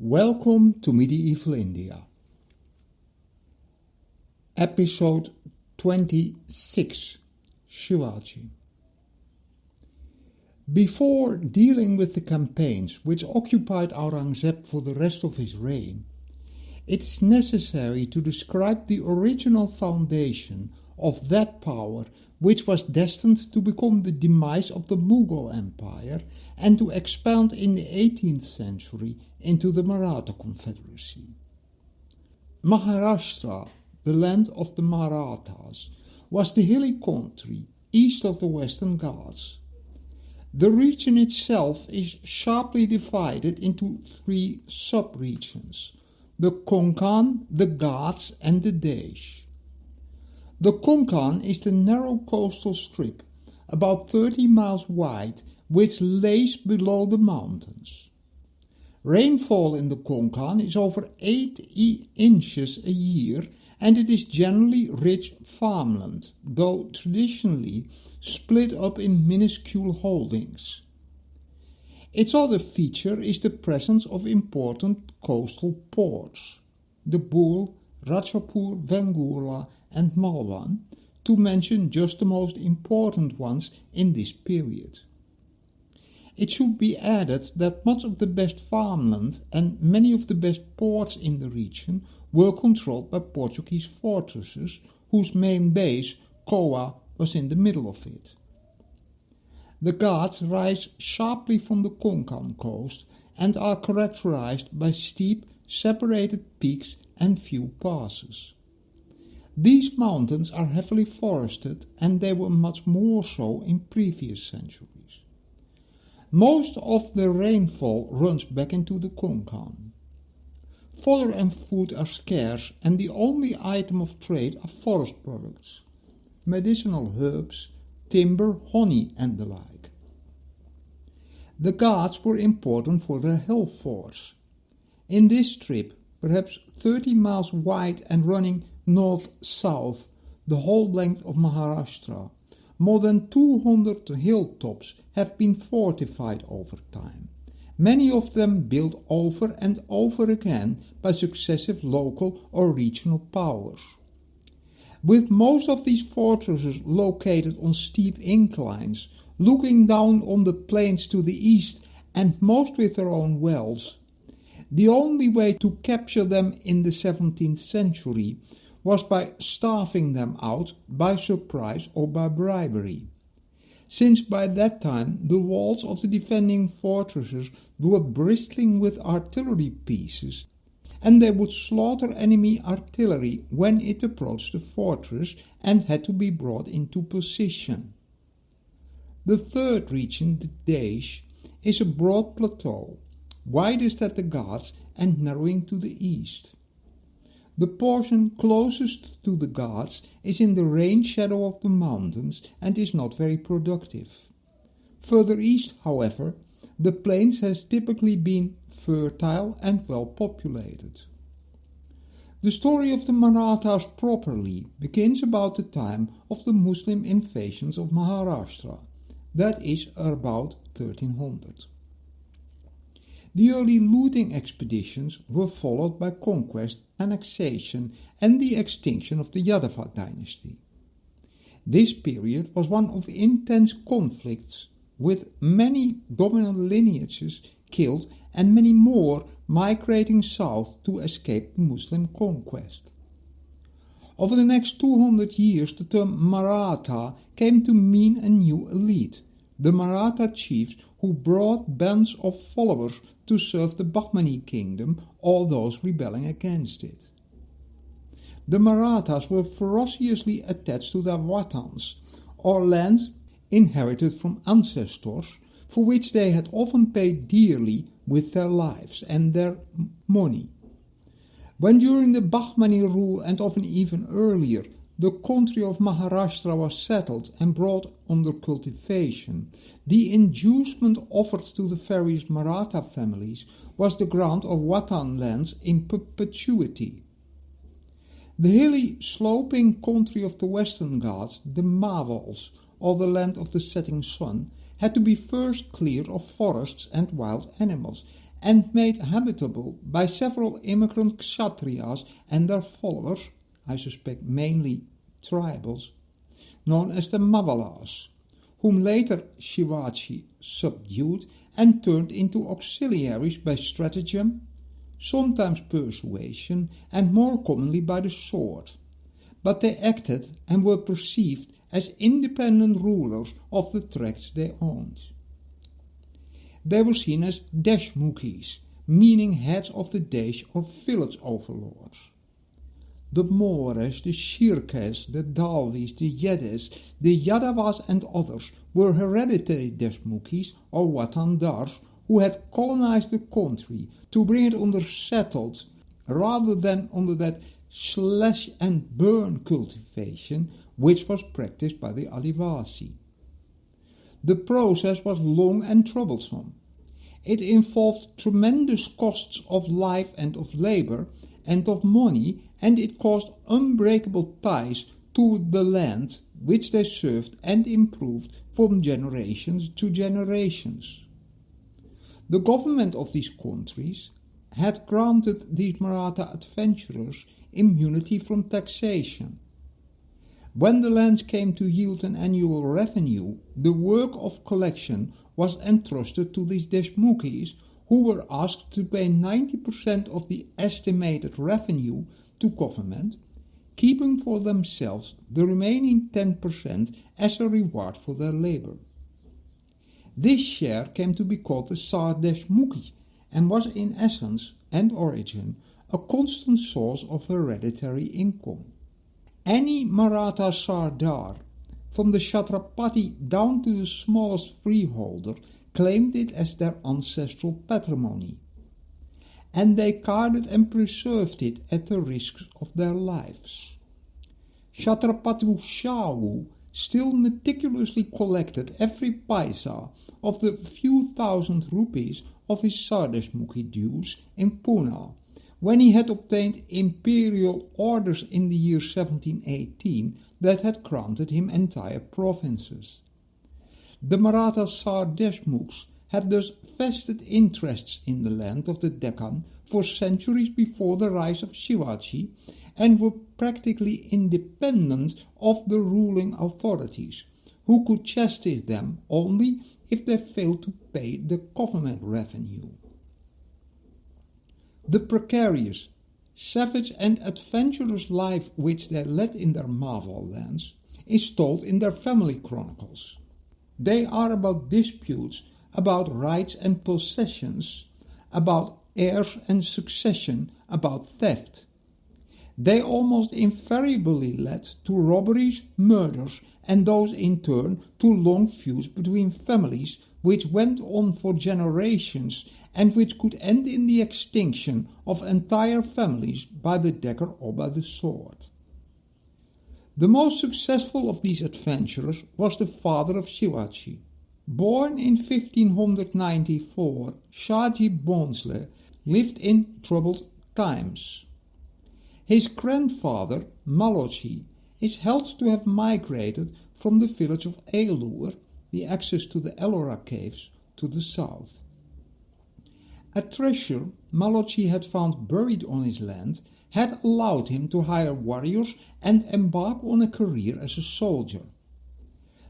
Welcome to Medieval India. Episode 26, Shivaji. Before dealing with the campaigns which occupied Aurangzeb for the rest of his reign, it's necessary to describe the original foundation of that power which was destined to become the demise of the Mughal Empire and to expand in the 18th century into the Maratha Confederacy. Maharashtra, the land of the Marathas, was the hilly country east of the Western Ghats. The region itself is sharply divided into three sub-regions: the Konkan, the Ghats and the Desh. The Konkan is the narrow coastal strip, about 30 miles wide, which lays below the mountains. Rainfall in the Konkan is over 8 inches a year, and it is generally rich farmland, though traditionally split up in minuscule holdings. Its other feature is the presence of important coastal ports: the Bul, Ratchapur, Vengurla and Malwan, to mention just the most important ones in this period. It should be added that much of the best farmland and many of the best ports in the region were controlled by Portuguese fortresses, whose main base, Koa, was in the middle of it. The Ghats rise sharply from the Konkan coast and are characterized by steep, separated peaks and few passes. These mountains are heavily forested, and they were much more so in previous centuries. Most of the rainfall runs back into the Konkan. Fodder and food are scarce, and the only item of trade are forest products: medicinal herbs, timber, honey and the like. The Ghats were important for their hill forts. In this strip, perhaps 30 miles wide and running north-south the whole length of Maharashtra, more than 200 hilltops have been fortified over time, many of them built over and over again by successive local or regional powers. With most of these fortresses located on steep inclines, looking down on the plains to the east, and most with their own wells, the only way to capture them in the 17th century was by starving them out by surprise or by bribery, since by that time the walls of the defending fortresses were bristling with artillery pieces, and they would slaughter enemy artillery when it approached the fortress and had to be brought into position. The third region, the Desh, is a broad plateau, widest at the Ghats and narrowing to the east. The portion closest to the Ghats is in the rain shadow of the mountains and is not very productive. Further east, however, the plains has typically been fertile and well populated. The story of the Marathas properly begins about the time of the Muslim invasions of Maharashtra, that is about 1300. The early looting expeditions were followed by conquest, annexation and the extinction of the Yadava dynasty. This period was one of intense conflicts, with many dominant lineages killed and many more migrating south to escape the Muslim conquest. Over the next 200 years, the term Maratha came to mean a new elite, the Maratha chiefs who brought bands of followers to serve the Bahmani kingdom or those rebelling against it. The Marathas were ferociously attached to their watans, or lands inherited from ancestors, for which they had often paid dearly with their lives and their money. When during the Bahmani rule, and often even earlier, the country of Maharashtra was settled and brought under cultivation, the inducement offered to the various Maratha families was the grant of watan lands in perpetuity. The hilly, sloping country of the Western Ghats, the Mawals, or the land of the setting sun, had to be first cleared of forests and wild animals, and made habitable by several immigrant Kshatriyas and their followers, I suspect mainly tribals, known as the Mavalas, whom later Shivaji subdued and turned into auxiliaries by stratagem, sometimes persuasion, and more commonly by the sword. But they acted and were perceived as independent rulers of the tracts they owned. They were seen as deshmukhis, meaning heads of the desh or village overlords. The Mores, the Shirkes, the Dalvis, the Yedes, the Yadavas and others were hereditary deshmukhis or watandars who had colonized the country to bring it under settled rather than under that slash and burn cultivation which was practiced by the Adivasi. The process was long and troublesome. It involved tremendous costs of life and of labor and of money, and it caused unbreakable ties to the land which they served and improved from generations to generations. The government of these countries had granted these Maratha adventurers immunity from taxation. When the lands came to yield an annual revenue, the work of collection was entrusted to these deshmukhis, who were asked to pay 90% of the estimated revenue to government, keeping for themselves the remaining 10% as a reward for their labor. This share came to be called the Sar Deshmukhi and was in essence and origin a constant source of hereditary income. Any Maratha Sardar, from the Chhatrapati down to the smallest freeholder, claimed it as their ancestral patrimony, and they guarded and preserved it at the risks of their lives. Chhatrapati Shahu still meticulously collected every paisa of the few thousand rupees of his Sardeshmukhi dues in Pune, when he had obtained imperial orders in the year 1718 that had granted him entire provinces. The Maratha Sar Deshmukhs had thus vested interests in the land of the Deccan for centuries before the rise of Shivaji and were practically independent of the ruling authorities, who could chastise them only if they failed to pay the government revenue. The precarious, savage and adventurous life which they led in their Maval lands is told in their family chronicles. They are about disputes, about rights and possessions, about heirs and succession, about theft. They almost invariably led to robberies, murders, and those in turn to long feuds between families which went on for generations and which could end in the extinction of entire families by the dagger or by the sword. The most successful of these adventurers was the father of Shivaji. Born in 1594, Shivaji Bhonsle lived in troubled times. His grandfather, Maloji, is held to have migrated from the village of Elur, the access to the Ellora caves, to the south. A treasure Maloji had found buried on his land had allowed him to hire warriors and embark on a career as a soldier.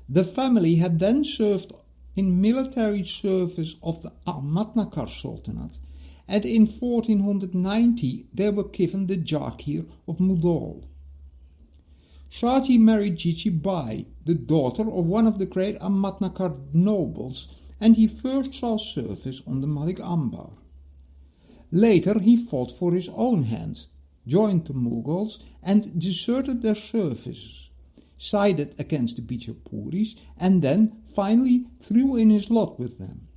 The family had then served in military service of the Ahmadnagar Sultanate, and in 1490 they were given the Jagir of Mudol. Shivaji married Jiji Bai, the daughter of one of the great Ahmadnagar nobles, and he first saw service on the Malik Ambar. Later he fought for his own hand, joined the Mughals and deserted their services, sided against the Bijapuris, and then finally threw in his lot with them.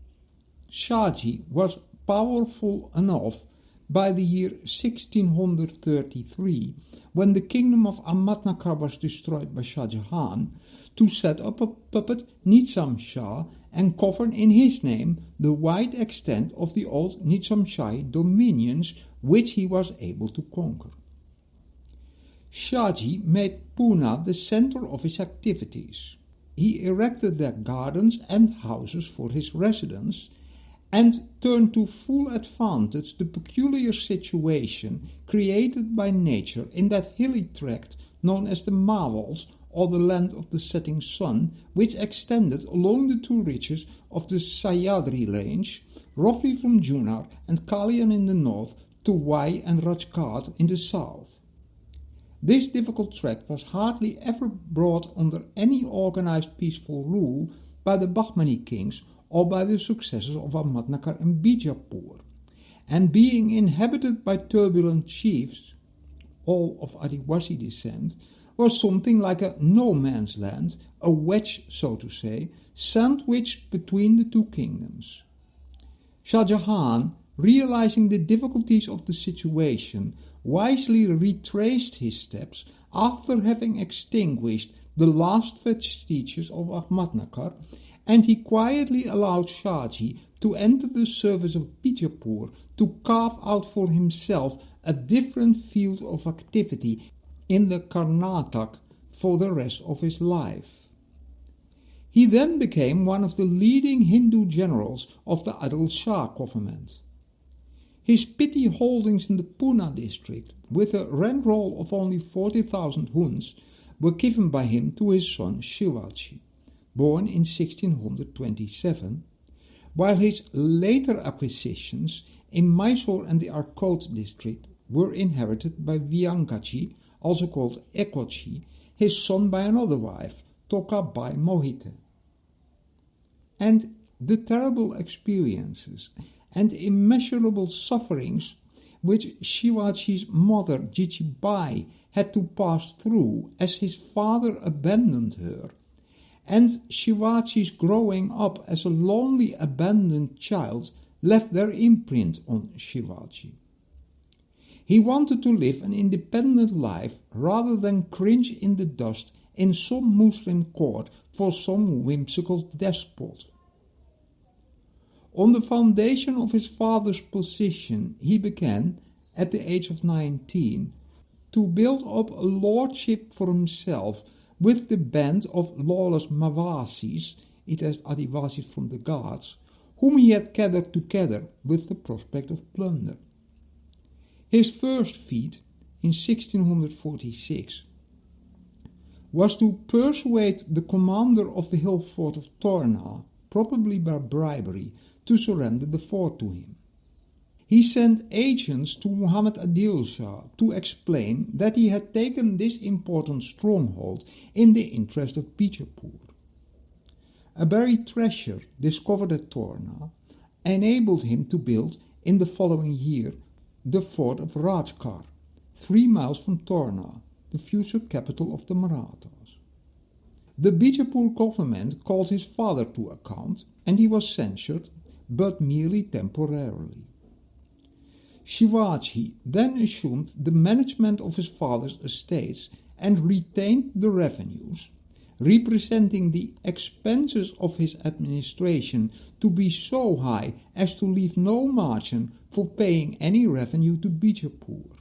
Shivaji was powerful enough by the year 1633, when the kingdom of Ahmadnagar was destroyed by Shah Jahan, to set up a puppet Nizam Shah and govern in his name the wide extent of the old Nizam Shahi dominions which he was able to conquer. Shivaji made Pune the center of his activities. He erected there gardens and houses for his residents, and turned to full advantage the peculiar situation created by nature in that hilly tract known as the Mawals, or the land of the setting sun, which extended along the two ridges of the Sahyadri range, roughly from Junar and Kalian in the north to Wai and Rajkot in the south. This difficult tract was hardly ever brought under any organized peaceful rule by the Bahmani kings or by the successors of Ahmadnagar and Bijapur, and being inhabited by turbulent chiefs, all of Adivasi descent, was something like a no-man's land, a wedge, so to say, sandwiched between the two kingdoms. Shah Jahan, realizing the difficulties of the situation, wisely retraced his steps after having extinguished the last vestiges of Ahmadnagar, and he quietly allowed Shaji to enter the service of Bijapur to carve out for himself a different field of activity in the Karnataka for the rest of his life. He then became one of the leading Hindu generals of the Adil Shah government. His petty holdings in the Pune district, with a rent roll of only 40,000 huns, were given by him to his son Shivaji, born in 1627, while his later acquisitions in Mysore and the Arcot district were inherited by Vyangaji, also called Ekoji, his son by another wife, Tokabai Mohite. And the terrible experiences and immeasurable sufferings which Shivaji's mother Jijibai had to pass through as his father abandoned her, and Shivaji's growing up as a lonely abandoned child left their imprint on Shivaji. He wanted to live an independent life rather than cringe in the dust in some Muslim court for some whimsical despot. On the foundation of his father's position, he began, at the age of 19, to build up a lordship for himself with the band of lawless Mavasis, it is Adivasis from the Ghats, whom he had gathered together with the prospect of plunder. His first feat, in 1646, was to persuade the commander of the hill fort of Torna, probably by bribery, to surrender the fort to him. He sent agents to Muhammad Adil Shah to explain that he had taken this important stronghold in the interest of Bijapur. A buried treasure discovered at Torna enabled him to build, in the following year, the fort of Rajkot, 3 miles from Torna, the future capital of the Marathas. The Bijapur government called his father to account, and he was censured, but merely temporarily. Shivaji then assumed the management of his father's estates and retained the revenues, representing the expenses of his administration to be so high as to leave no margin for paying any revenue to Bijapur.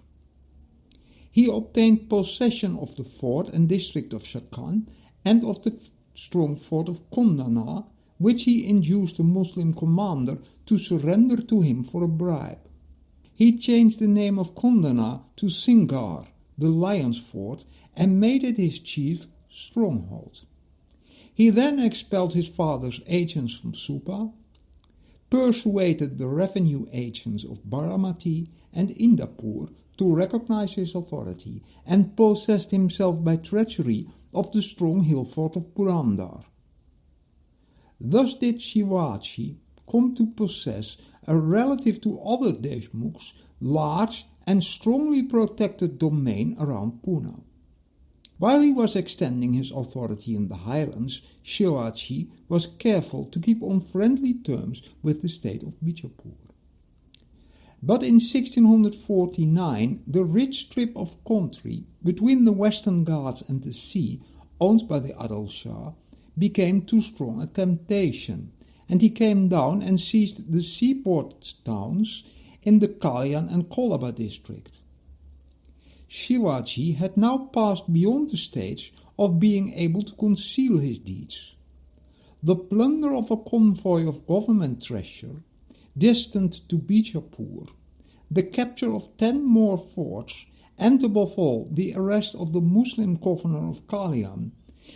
He obtained possession of the fort and district of Shakan and of the strong fort of Kondana, which he induced the Muslim commander to surrender to him for a bribe. He changed the name of Kondana to Singar, the Lion's Fort, and made it his chief stronghold. He then expelled his father's agents from Supa, persuaded the revenue agents of Baramati and Indapur to recognize his authority, and possessed himself by treachery of the strong hill fort of Purandar. Thus did Shivaji come to possess a relative to other Deshmukhs, large and strongly protected domain around Pune. While he was extending his authority in the highlands, Shivaji was careful to keep on friendly terms with the state of Bijapur. But in 1649, the rich strip of country between the Western Ghats and the sea, owned by the Adil Shah, became too strong a temptation, and he came down and seized the seaport towns in the Kalyan and Kolaba district. Shivaji had now passed beyond the stage of being able to conceal his deeds. The plunder of a convoy of government treasure, destined to Bijapur, the capture of 10 more forts, and above all the arrest of the Muslim governor of Kalian,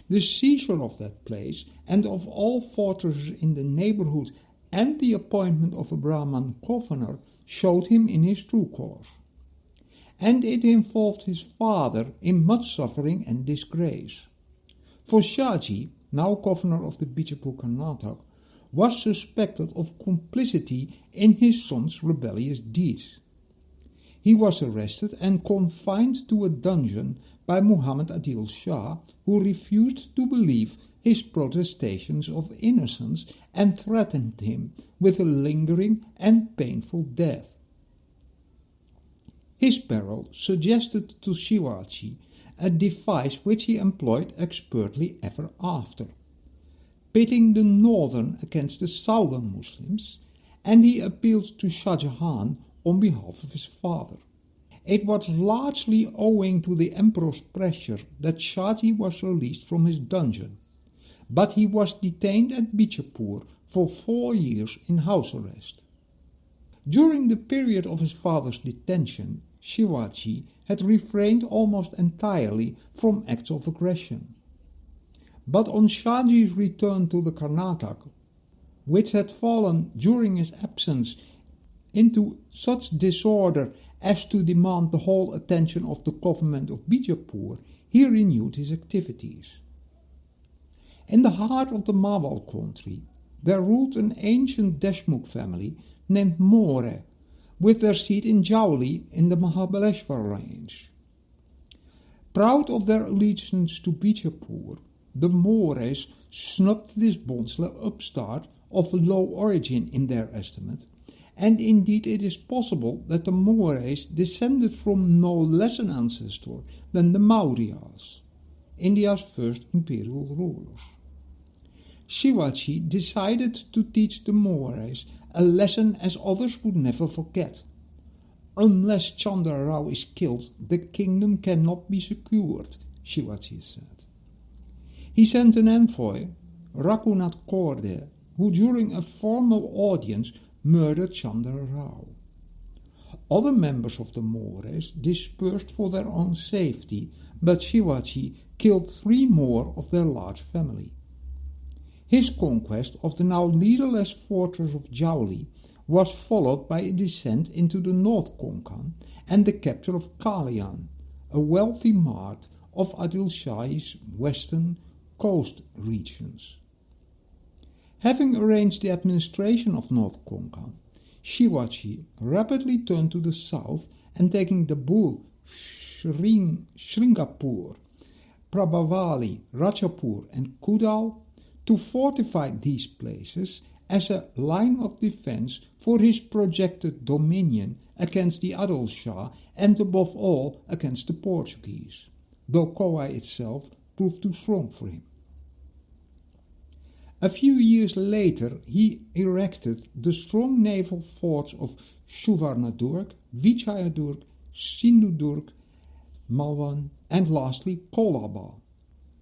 the seizure of that place and of all fortresses in the neighborhood, and the appointment of a Brahman governor showed him in his true course. And it involved his father in much suffering and disgrace. For Shivaji, now governor of the Bijapur Karnataka, was suspected of complicity in his son's rebellious deeds. He was arrested and confined to a dungeon by Muhammad Adil Shah, who refused to believe his protestations of innocence and threatened him with a lingering and painful death. His peril suggested to Shivaji a device which he employed expertly ever after, pitting the northern against the southern Muslims, and he appealed to Shah Jahan on behalf of his father. It was largely owing to the emperor's pressure that Shivaji was released from his dungeon, but he was detained at Bijapur for 4 years in house arrest. During the period of his father's detention, Shivaji had refrained almost entirely from acts of aggression. But on Shivaji's return to the Karnataka, which had fallen during his absence into such disorder as to demand the whole attention of the government of Bijapur, he renewed his activities. In the heart of the Mawal country, there ruled an ancient Deshmukh family named More, with their seat in Jauli in the Mahabaleshwar range. Proud of their allegiance to Bijapur, the Mores snubbed this Bhonsle upstart of low origin in their estimate, and indeed it is possible that the Mores descended from no less an ancestor than the Mauryas, India's first imperial rulers. Shivaji decided to teach the Mores a lesson as others would never forget. Unless Chandra Rao is killed, the kingdom cannot be secured, Shivaji said. He sent an envoy, Raghunath Korde, who during a formal audience murdered Chandra Rao. Other members of the Mores dispersed for their own safety, but Shivaji killed 3 more of their large family. His conquest of the now leaderless fortress of Jauli was followed by a descent into the North Konkan and the capture of Kalian, a wealthy mart of Adil Shah's western coast regions. Having arranged the administration of North Konkan, Shivaji rapidly turned to the south and taking the Bul, Sringapur, Prabhavali, Rajapur and Kudal to fortify these places as a line of defense for his projected dominion against the Adil Shah and above all against the Portuguese, though Kauai itself proved too strong for him. A few years later he erected the strong naval forts of Suvarnadurg, Vijayadurg, Sindhudurg, Malwan and lastly Kolaba,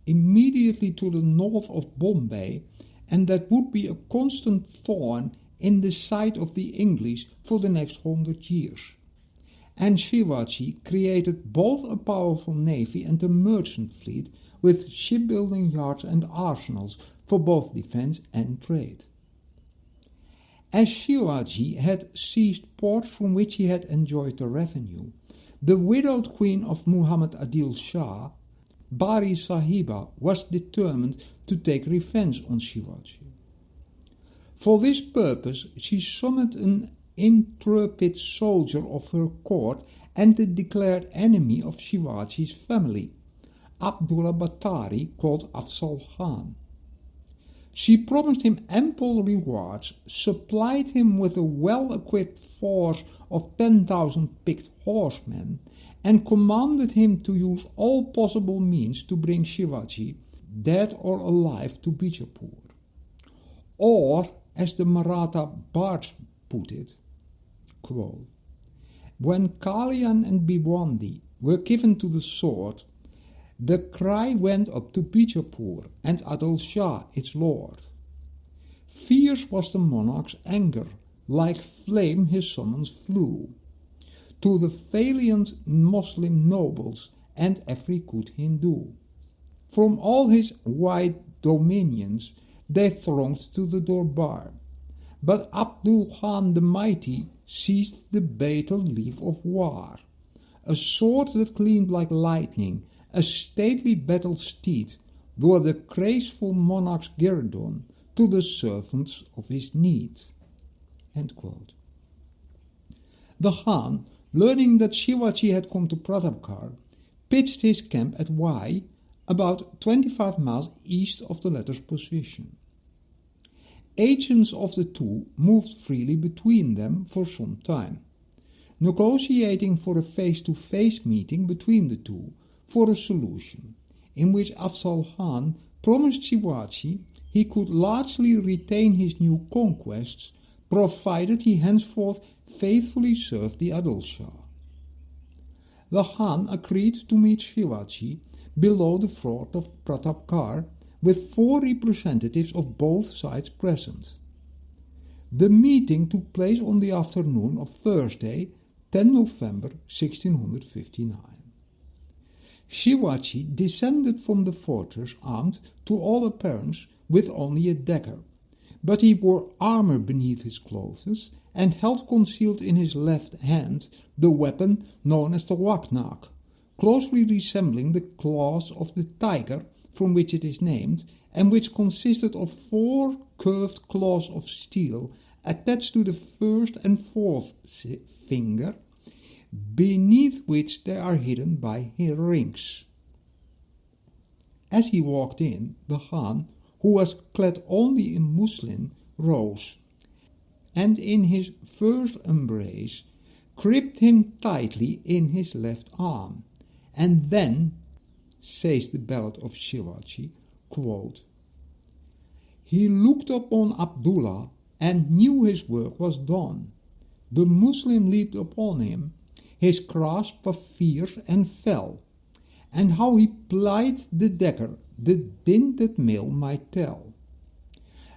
immediately to the north of Bombay, and that would be a constant thorn in the side of the English for the next 100 years. And Shivaji created both a powerful navy and a merchant fleet with shipbuilding yards and arsenals for both defense and trade. As Shivaji had seized ports from which he had enjoyed the revenue, the widowed queen of Muhammad Adil Shah, Bari Sahiba, was determined to take revenge on Shivaji. For this purpose she summoned an intrepid soldier of her court and the declared enemy of Shivaji's family, Abdullah Batari, called Afzal Khan. She promised him ample rewards, supplied him with a well-equipped force of 10,000 picked horsemen, and commanded him to use all possible means to bring Shivaji, dead or alive, to Bijapur. Or, as the Maratha bards put it, quote, when Kalian and Bhiwandi were given to the sword, the cry went up to Bijapur and Adil Shah, its lord. Fierce was the monarch's anger, like flame his summons flew to the valiant Moslem nobles and every good Hindu. From all his wide dominions they thronged to the Durbar, but Abdul Khan the Mighty seized the betel leaf of war, a sword that gleamed like lightning, a stately battle steed, bore the graceful monarch's guerdon to the servants of his need. End quote. The Khan, learning that Shivaji had come to Pratapgarh, pitched his camp at Wai, about 25 miles east of the latter's position. Agents of the two moved freely between them for some time, negotiating for a face-to-face meeting between the two for a solution, in which Afzal Khan promised Shivaji he could largely retain his new conquests, provided he henceforth faithfully served the Adil Shah. The Khan agreed to meet Shivaji below the fort of Pratapgarh, with 4 representatives of both sides present. The meeting took place on the afternoon of Thursday, 10 November 1659. Shivaji descended from the fortress armed to all appearance with only a dagger, but he wore armor beneath his clothes and held concealed in his left hand the weapon known as the Waknak, closely resembling the claws of the tiger from which it is named, and which consisted of 4 curved claws of steel attached to the first and fourth finger, beneath which they are hidden by rings. As he walked in, the Khan, who was clad only in muslin, rose, and in his first embrace gripped him tightly in his left arm, and then, says the ballad of Shivaji, quote, he looked upon Abdullah and knew his work was done. The Muslim leaped upon him, his grasp was fierce and fell, and how he plied the dagger, the dinted mail might tell.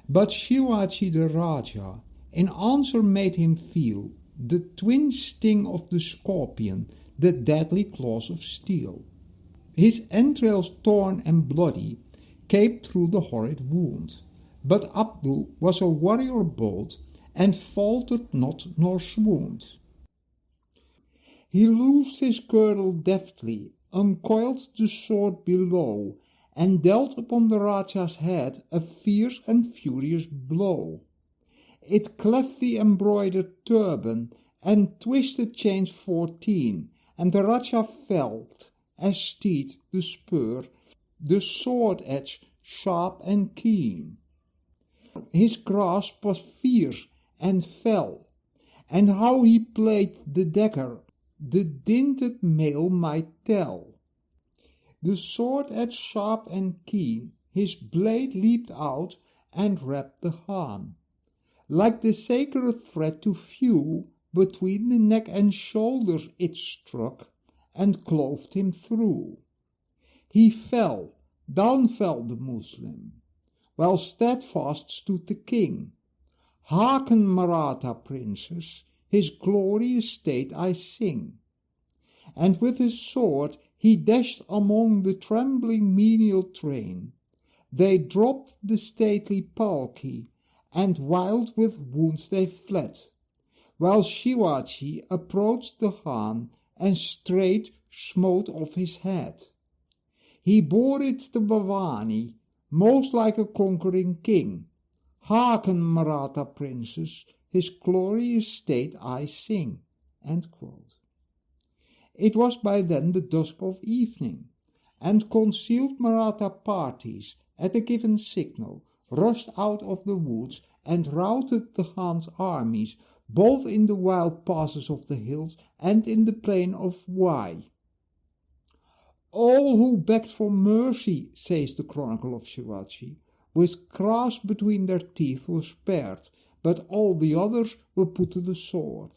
But Shivaji the Raja in answer made him feel the twin sting of the scorpion, the deadly claws of steel. His entrails torn and bloody gaped through the horrid wound, but Abdul was a warrior bold, and faltered not nor swooned. He loosed his girdle deftly, uncoiled the sword below, and dealt upon the Raja's head a fierce and furious blow. It cleft the embroidered turban, and twisted chains 14, and the Raja felt, as steed the spur, the sword edge sharp and keen. His grasp was fierce and fell, and how he played the dagger, the dinted mail might tell. The sword edge sharp and keen, his blade leaped out and wrapped the Khan. Like the sacred thread to view, between the neck and shoulders it struck, and clove him through. He fell, down fell the Muslim, while steadfast stood the king. Hearken, Maratha princes, his glorious state I sing. And with his sword he dashed among the trembling menial train. They dropped the stately palki, and wild with wounds they fled, while Shivaji approached the Khan and straight smote off his head. He bore it to Bhavani, most like a conquering king. Hearken, Maratha princes, his glorious state I sing. End quote. It was by then the dusk of evening, and concealed Maratha parties, at a given signal, rushed out of the woods and routed the Khan's armies, both in the wild passes of the hills and in the plain of Wai. All who begged for mercy, says the chronicle of Shivaji, with grasp between their teeth were spared, but all the others were put to the sword.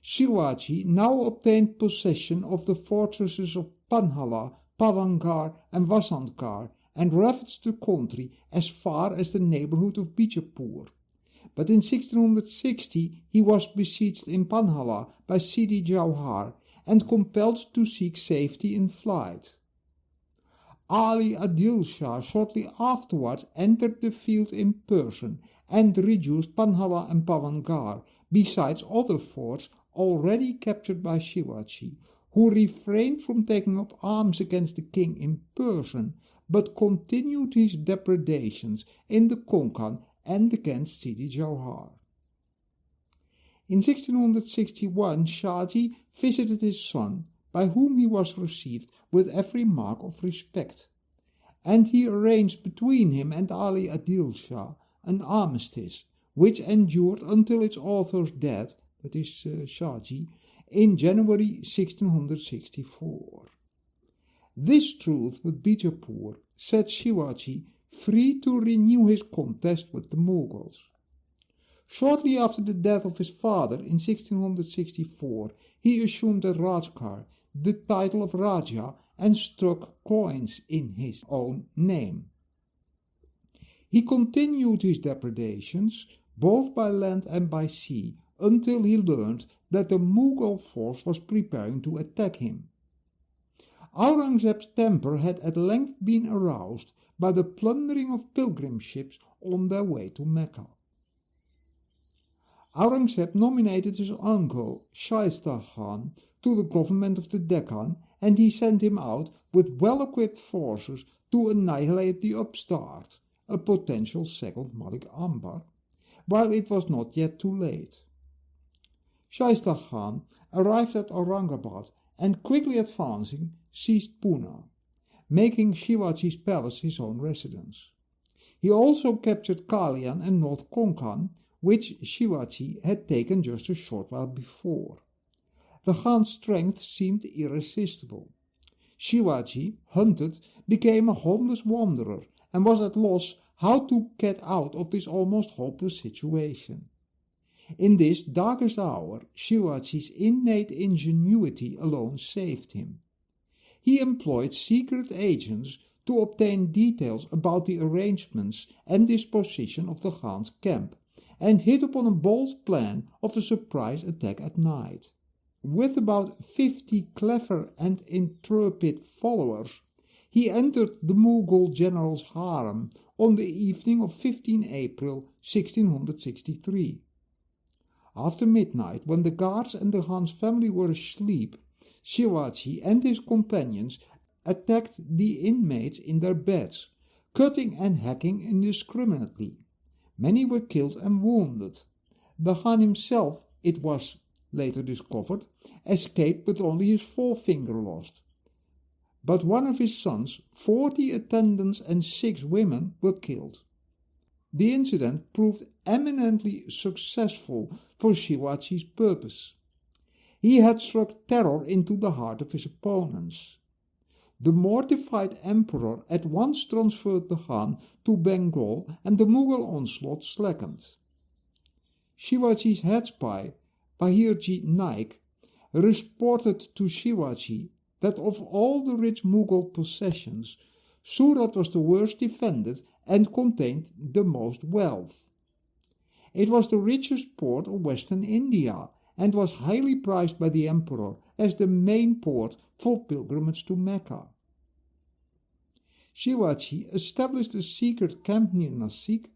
Shivaji now obtained possession of the fortresses of Panhala, Pavangarh and Vasantgarh, and ravaged the country as far as the neighborhood of Bijapur. but in 1660 he was besieged in Panhala by Sidi Jauhar and compelled to seek safety in flight. Ali Adil Shah shortly afterwards entered the field in person and reduced Panhala and Pavangarh, besides other forts already captured by Shivaji, who refrained from taking up arms against the king in person, but continued his depredations in the Konkan and against Sidi Jauhar. In 1661 Shaji visited his son, by whom he was received with every mark of respect, and he arranged between him and Ali Adil Shah an armistice, which endured until its author's death, that is Shaji, in January 1664. This truce with Bijapur set Shivaji free to renew his contest with the Mughals. Shortly after the death of his father in 1664, he assumed at Rajgarh the title of Raja and struck coins in his own name. He continued his depredations, both by land and by sea, until he learned that the Mughal force was preparing to attack him. Aurangzeb's temper had at length been aroused by the plundering of pilgrim ships on their way to Mecca. Aurangzeb nominated his uncle, Shaista Khan, to the government of the Deccan, and he sent him out with well-equipped forces to annihilate the upstart, a potential second Malik Ambar, while it was not yet too late. Shaista Khan arrived at Aurangabad and, quickly advancing, seized Pune, making Shivaji's palace his own residence. He also captured Kalyan and North Konkan, which Shivaji had taken just a short while before. The Khan's strength seemed irresistible. Shivaji, hunted, became a homeless wanderer and was at loss how to get out of this almost hopeless situation. In this darkest hour, Shivaji's innate ingenuity alone saved him. He employed secret agents to obtain details about the arrangements and disposition of the Khan's camp, and hit upon a bold plan of a surprise attack at night. With about 50 clever and intrepid followers, he entered the Mughal general's harem on the evening of 15 April 1663. After midnight, when the guards and the Khan's family were asleep, Shivaji and his companions attacked the inmates in their beds, cutting and hacking indiscriminately. Many were killed and wounded. The Khan himself, it was later discovered, escaped with only his forefinger lost. But one of his sons, 40 attendants and 6 women were killed. The incident proved eminently successful for Shivaji's purpose. He had struck terror into the heart of his opponents. The mortified emperor at once transferred the Khan to Bengal, and the Mughal onslaught slackened. Shivaji's head spy, Bahirji Naik, reported to Shivaji that of all the rich Mughal possessions, Surat was the worst defended and contained the most wealth. It was the richest port of Western India, and was highly prized by the emperor as the main port for pilgrimage to Mecca. Shivaji established a secret camp near Nasik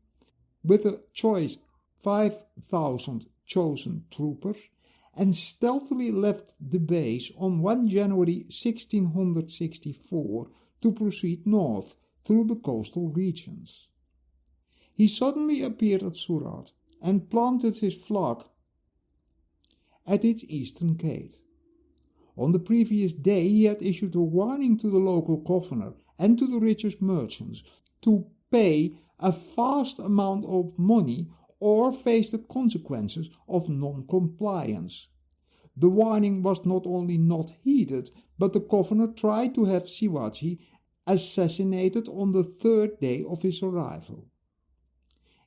with a choice 5,000 chosen troopers, and stealthily left the base on 1 January 1664 to proceed north through the coastal regions. He suddenly appeared at Surat and planted his flag at its eastern gate. On the previous day he had issued a warning to the local governor and to the richest merchants to pay a vast amount of money or face the consequences of non-compliance. The warning was not only not heeded, but the governor tried to have Shivaji assassinated on the 3rd day of his arrival.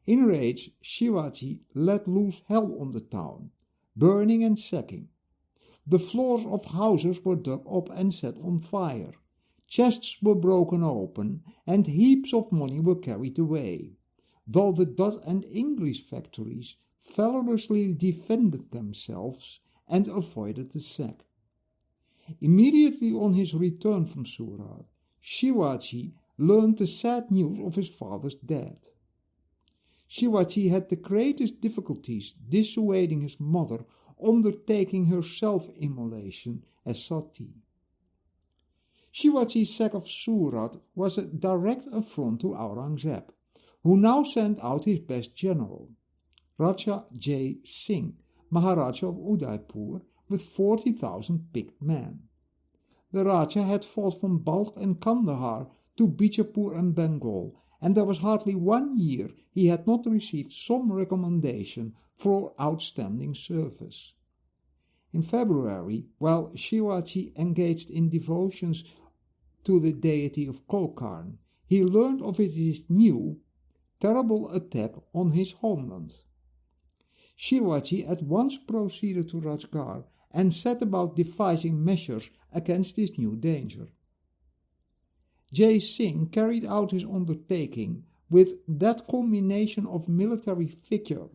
Enraged, Shivaji let loose hell on the town, burning and sacking. The floors of houses were dug up and set on fire. Chests were broken open, and heaps of money were carried away. though the Dutch and English factories valorously defended themselves and avoided the sack. Immediately on his return from Surat, Shivaji learned the sad news of his father's death. Shivaji had the greatest difficulties dissuading his mother undertaking her self-immolation as sati. Shivaji's sack of Surat was a direct affront to Aurangzeb, who now sent out his best general, Raja Jai Singh, Maharaja of Udaipur, with 40,000 picked men. The Raja had fought from Balkh and Kandahar to Bijapur and Bengal, and there was hardly 1 year he had not received some recommendation for outstanding service. In February, while Shivaji engaged in devotions to the deity of Kolkarn, he learned of his new, terrible attack on his homeland. Shivaji at once proceeded to Rajgarh and set about devising measures against this new danger. Jai Singh carried out his undertaking with that combination of military vigor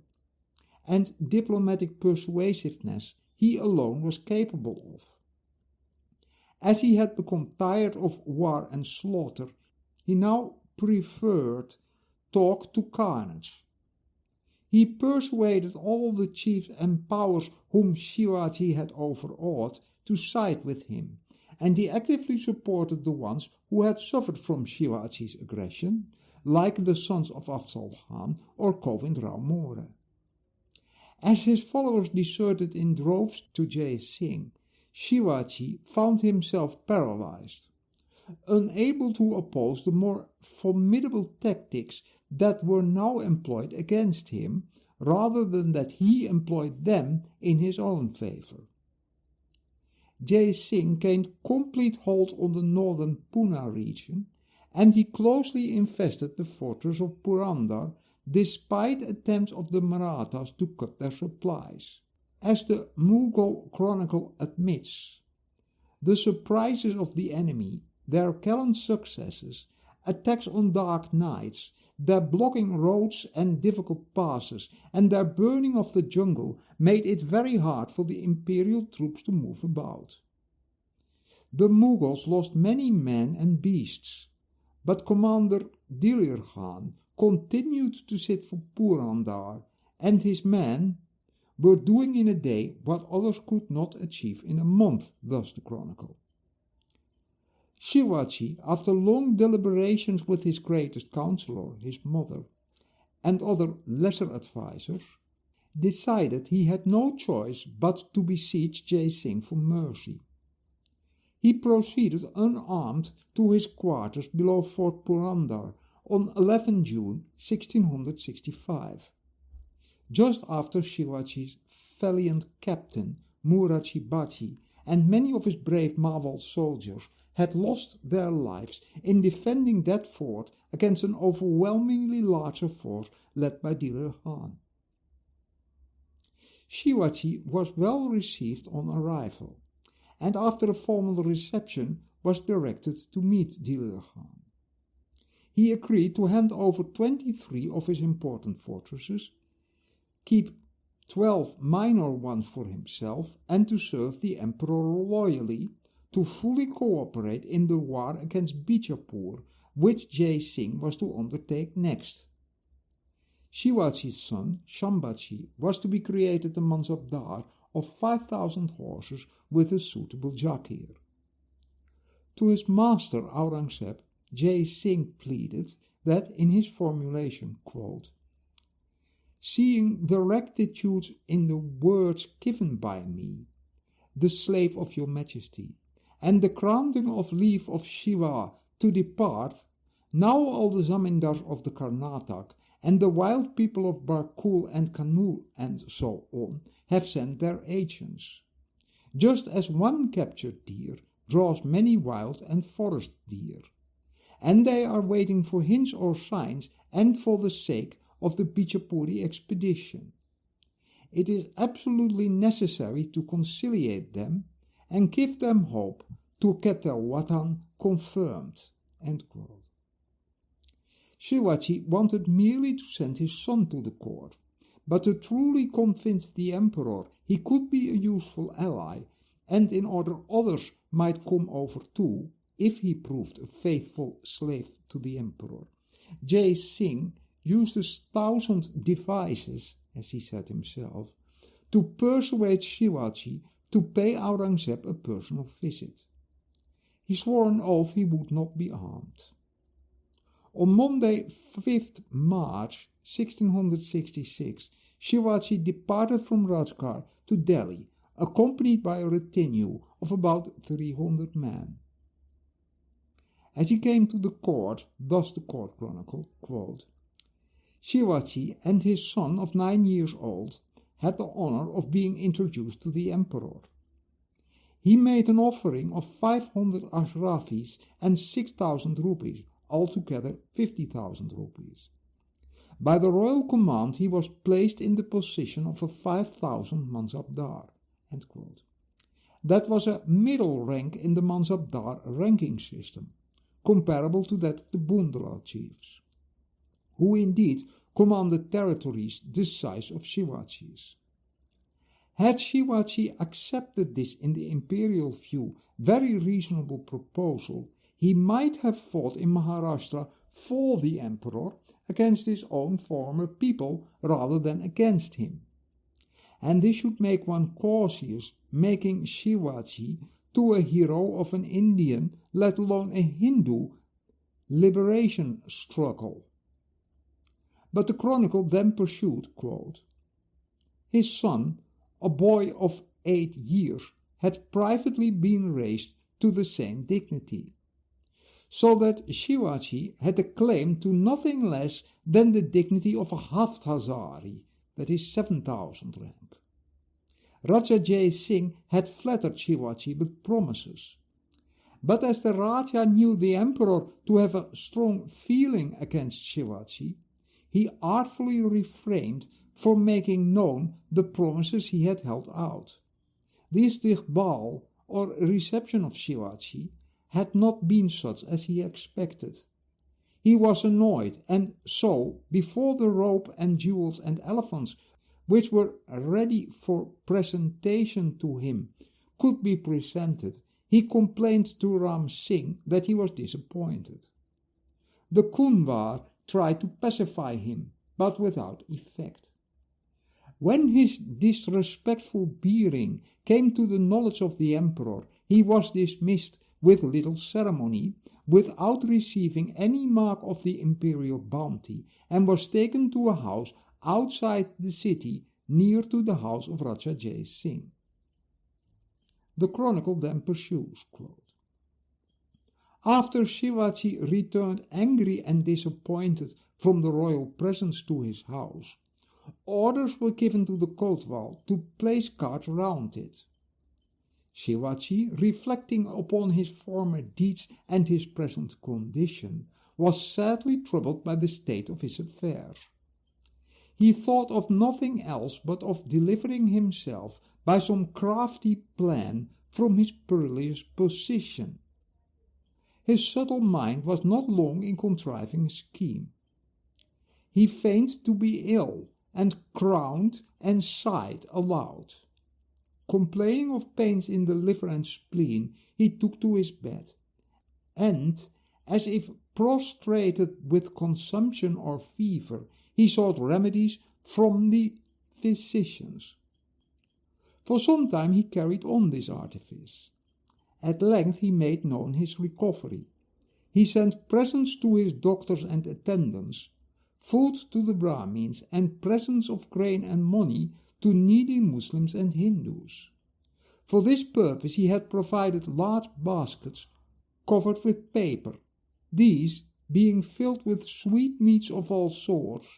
and diplomatic persuasiveness he alone was capable of. As he had become tired of war and slaughter, he now preferred talk to carnage. He persuaded all the chiefs and powers whom Shivaji had overawed to side with him, and he actively supported the ones who had suffered from Shivaji's aggression, like the sons of Afzal Khan or Govind Rao More. As his followers deserted in droves to Jai Singh, Shivaji found himself paralyzed, unable to oppose the more formidable tactics that were now employed against him, rather than that he employed them in his own favor. Jai Singh gained complete hold on the northern Poona region, and he closely infested the fortress of Purandar, despite attempts of the Marathas to cut their supplies. As the Mughal chronicle admits, the surprises of the enemy, their gallant successes, attacks on dark nights, their blocking roads and difficult passes, and their burning of the jungle made it very hard for the imperial troops to move about. The Mughals lost many men and beasts, but Commander Dilir Khan continued to sit for Purandar, and his men were doing in a day what others could not achieve in a month, thus the chronicle. Shivaji, after long deliberations with his greatest counselor, his mother, and other lesser advisers, decided he had no choice but to beseech Jai Singh for mercy. He proceeded unarmed to his quarters below Fort Purandar on 11 June 1665. Just after Shivaji's valiant captain, Murarji Bhaji, and many of his brave Mawal soldiers had lost their lives in defending that fort against an overwhelmingly larger force led by Dilir Khan. Shivaji was well received on arrival, and after a formal reception was directed to meet Dilir Khan. He agreed to hand over 23 of his important fortresses, keep 12 minor ones for himself, and to serve the emperor loyally, to fully cooperate in the war against Bijapur, which Jai Singh was to undertake next. Shivaji's son, Shambhaji, was to be created a Mansabdar of 5,000 horses with a suitable jagir. To his master Aurangzeb, Jai Singh pleaded that in his formulation, quote, "Seeing the rectitude in the words given by me, the slave of your majesty, and the granting of leave of Shiva to depart, now all the zamindars of the Karnatak and the wild people of Barkul and Kannur and so on have sent their agents. Just as one captured deer draws many wild and forest deer, and they are waiting for hints or signs and for the sake of the Bijapuri expedition. It is absolutely necessary to conciliate them and give them hope to get their watan confirmed." End quote. Shivaji wanted merely to send his son to the court, but to truly convince the emperor he could be a useful ally, and in order others might come over too, if he proved a faithful slave to the emperor, Jai Singh used 1,000 devices, as he said himself, to persuade Shivaji to pay Aurangzeb a personal visit. He swore an oath he would not be armed. On Monday, 5th March 1666, Shivaji departed from Rajgarh to Delhi, accompanied by a retinue of about 300 men. As he came to the court, thus the court chronicle, quote, Shivaji and his son of 9 years old had the honor of being introduced to the emperor. He made an offering of 500 ashrafis and 6,000 rupees, altogether 50,000 rupees. By the royal command he was placed in the position of a 5,000 mansabdar. End quote. That was a middle rank in the mansabdar ranking system, comparable to that of the Bundra chiefs, who indeed commanded territories the size of Shivaji's. Had Shivaji accepted this, in the imperial view, very reasonable proposal, he might have fought in Maharashtra for the emperor against his own former people rather than against him. And this should make one cautious, making Shivaji to a hero of an Indian, let alone a Hindu, liberation struggle. But the chronicle then pursued, quote, his son, a boy of 8 years, had privately been raised to the same dignity, so that Shivaji had a claim to nothing less than the dignity of a Hafthazari, that is 7,000 rank. Raja Jai Singh had flattered Shivaji with promises, but as the Raja knew the emperor to have a strong feeling against Shivaji, he artfully refrained from making known the promises he had held out. The istiqbal, or reception of Shivaji, had not been such as he expected. He was annoyed, and so, before the robe and jewels and elephants, which were ready for presentation to him, could be presented, he complained to Ram Singh that he was disappointed. The Kunwar tried to pacify him, but without effect. When his disrespectful bearing came to the knowledge of the emperor, he was dismissed with little ceremony, without receiving any mark of the imperial bounty, and was taken to a house outside the city, near to the house of Raja Jai Singh. The chronicle then pursues, quote, after Shivaji returned angry and disappointed from the royal presence to his house, orders were given to the Kotwal to place guards round it. Shivaji, reflecting upon his former deeds and his present condition, was sadly troubled by the state of his affairs. He thought of nothing else but of delivering himself by some crafty plan from his perilous position. His subtle mind was not long in contriving a scheme. He feigned to be ill, and groaned and sighed aloud. Complaining of pains in the liver and spleen, he took to his bed, and, as if prostrated with consumption or fever, he sought remedies from the physicians. For some time he carried on this artifice. At length he made known his recovery. He sent presents to his doctors and attendants, food to the Brahmins, and presents of grain and money to needy Muslims and Hindus. For this purpose he had provided large baskets covered with paper. These, being filled with sweetmeats of all sorts,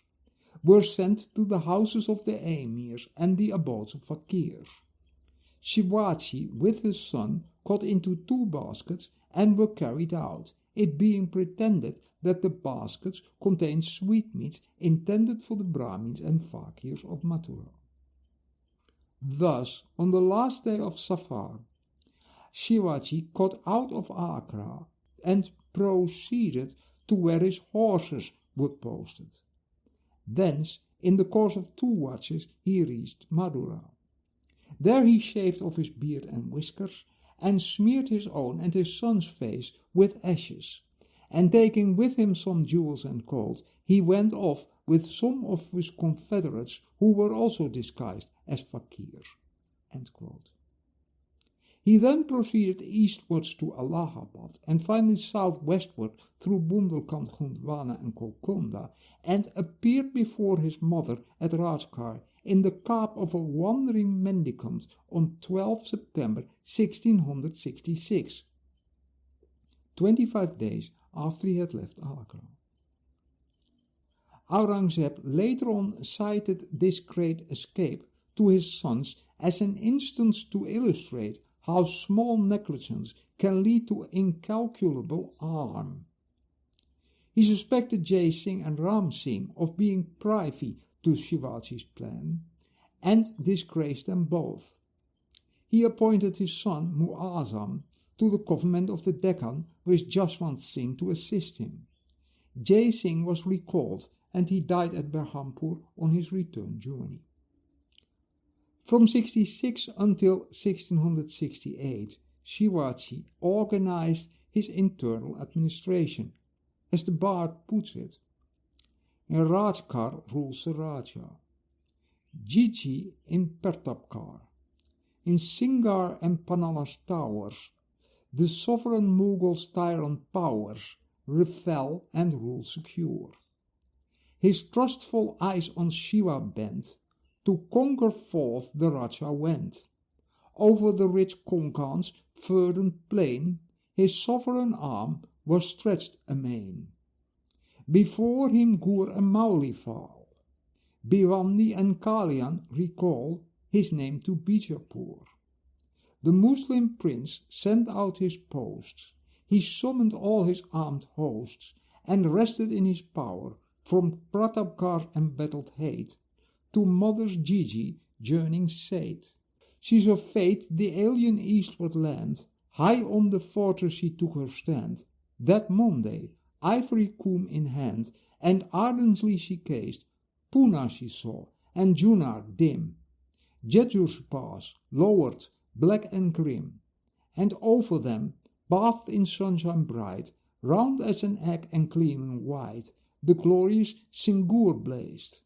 were sent to the houses of the emirs and the abodes of fakirs. Shivaji, with his son, got into 2 baskets and were carried out, it being pretended that the baskets contained sweetmeats intended for the Brahmins and fakirs of Mathura. Thus, on the last day of Safar, Shivaji got out of Agra and proceeded to where his horses were posted. Thence, in the course of 2 watches, he reached Madura. There he shaved off his beard and whiskers, and smeared his own and his son's face with ashes, and taking with him some jewels and gold, he went off with some of his confederates who were also disguised as fakirs." He then proceeded eastwards to Allahabad and finally southwestward through Bundelkhand, Gondwana and Golconda, and appeared before his mother at Rajkar in the cap of a wandering mendicant on 12 September 1666, 25 days after he had left Agra. Aurangzeb later on cited this great escape to his sons as an instance to illustrate how small negligence can lead to incalculable harm. He suspected Jai Singh and Ram Singh of being privy to Shivaji's plan, and disgraced them both. He appointed his son Muazzam to the government of the Deccan with Jaswant Singh to assist him. Jai Singh was recalled, and he died at Berhampur on his return journey. From 1666 until 1668, Shivaji organized his internal administration. As the Bard puts it, in Rajkar rules the Raja, Jiji in Pertapkar, in Singar and Panalas towers, the sovereign Mughal's tyrant powers rebel and rule secure. His trustful eyes on Shiva bent, to conquer forth the Raja went. Over the rich Konkan's verdant plain, his sovereign arm was stretched amain. Before him Gur and Mauli fall. Bhiwandi and Kalian recall his name to Bijapur. The Muslim prince sent out his posts. He summoned all his armed hosts, and rested in his power from Pratapgarh embattled hate to mother's Jiji journeying Sate. She surveyed the alien eastward land, high on the fortress she took her stand. That Monday, ivory comb in hand, and ardently she gazed. Pune she saw, and Junar dim. Jejur's pass, lowered, black and grim, and over them, bathed in sunshine bright, round as an egg and gleaming white, the glorious Singur blazed.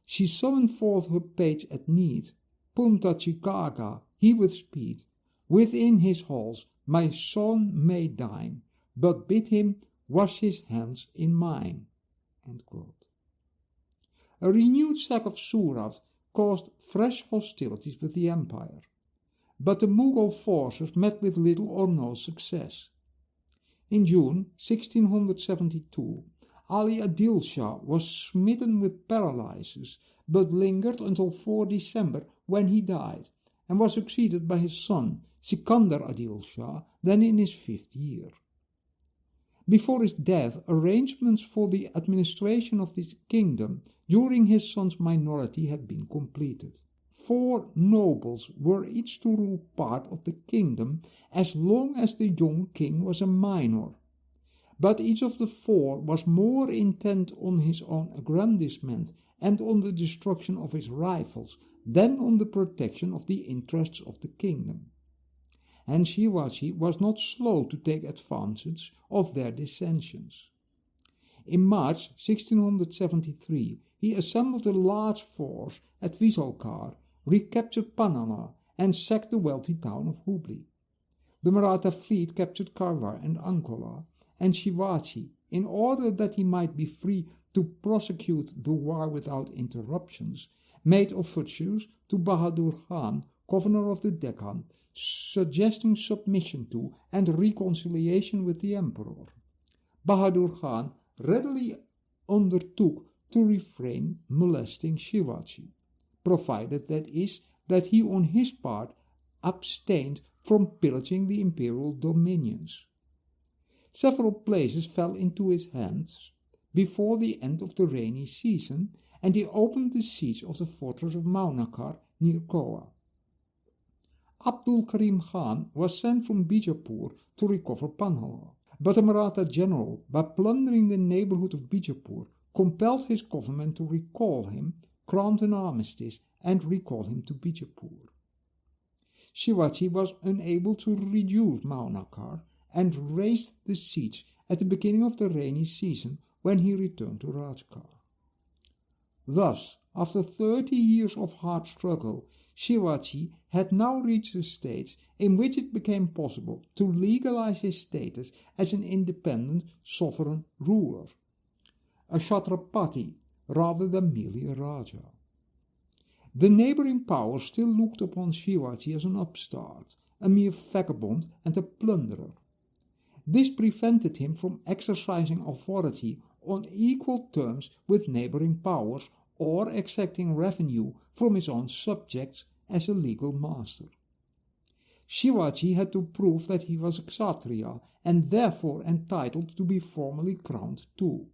She summoned forth her page at need, Puntachikaga, he with speed. Within his halls my son may dine, but bid him wash his hands in mine. A renewed sack of Surat caused fresh hostilities with the empire, but the Mughal forces met with little or no success. In June 1672, Ali Adil Shah was smitten with paralysis, but lingered until 4 December when he died, and was succeeded by his son Sikandar Adil Shah, then in his 5th year. Before his death, arrangements for the administration of this kingdom during his son's minority had been completed. 4 nobles were each to rule part of the kingdom as long as the young king was a minor. But each of the 4 was more intent on his own aggrandizement and on the destruction of his rivals than on the protection of the interests of the kingdom. And Shivaji was not slow to take advantage of their dissensions. In March 1673, he assembled a large force at Visalkar, recaptured Panana, and sacked the wealthy town of Hubli. The Maratha fleet captured Karwar and Ankola, and Shivaji, in order that he might be free to prosecute the war without interruptions, made overtures to Bahadur Khan, governor of the Deccan, suggesting submission to and reconciliation with the emperor. Bahadur Khan readily undertook to refrain molesting Shivaji, provided that he on his part abstained from pillaging the imperial dominions. Several places fell into his hands before the end of the rainy season, and he opened the siege of the fortress of Maunakar near Goa. Abdul Karim Khan was sent from Bijapur to recover Panhala. But a Maratha general, by plundering the neighborhood of Bijapur, compelled his government to recall him, grant an armistice, and recall him to Bijapur. Shivaji was unable to reduce Maunakar and raised the siege at the beginning of the rainy season when he returned to Rajkar. Thus, after 30 years of hard struggle, Shivaji had now reached a stage in which it became possible to legalize his status as an independent, sovereign ruler, a Chhatrapati rather than merely a Raja. The neighboring powers still looked upon Shivaji as an upstart, a mere vagabond and a plunderer. This prevented him from exercising authority on equal terms with neighboring powers or exacting revenue from his own subjects as a legal master. Shivaji had to prove that he was a Kshatriya and therefore entitled to be formally crowned too.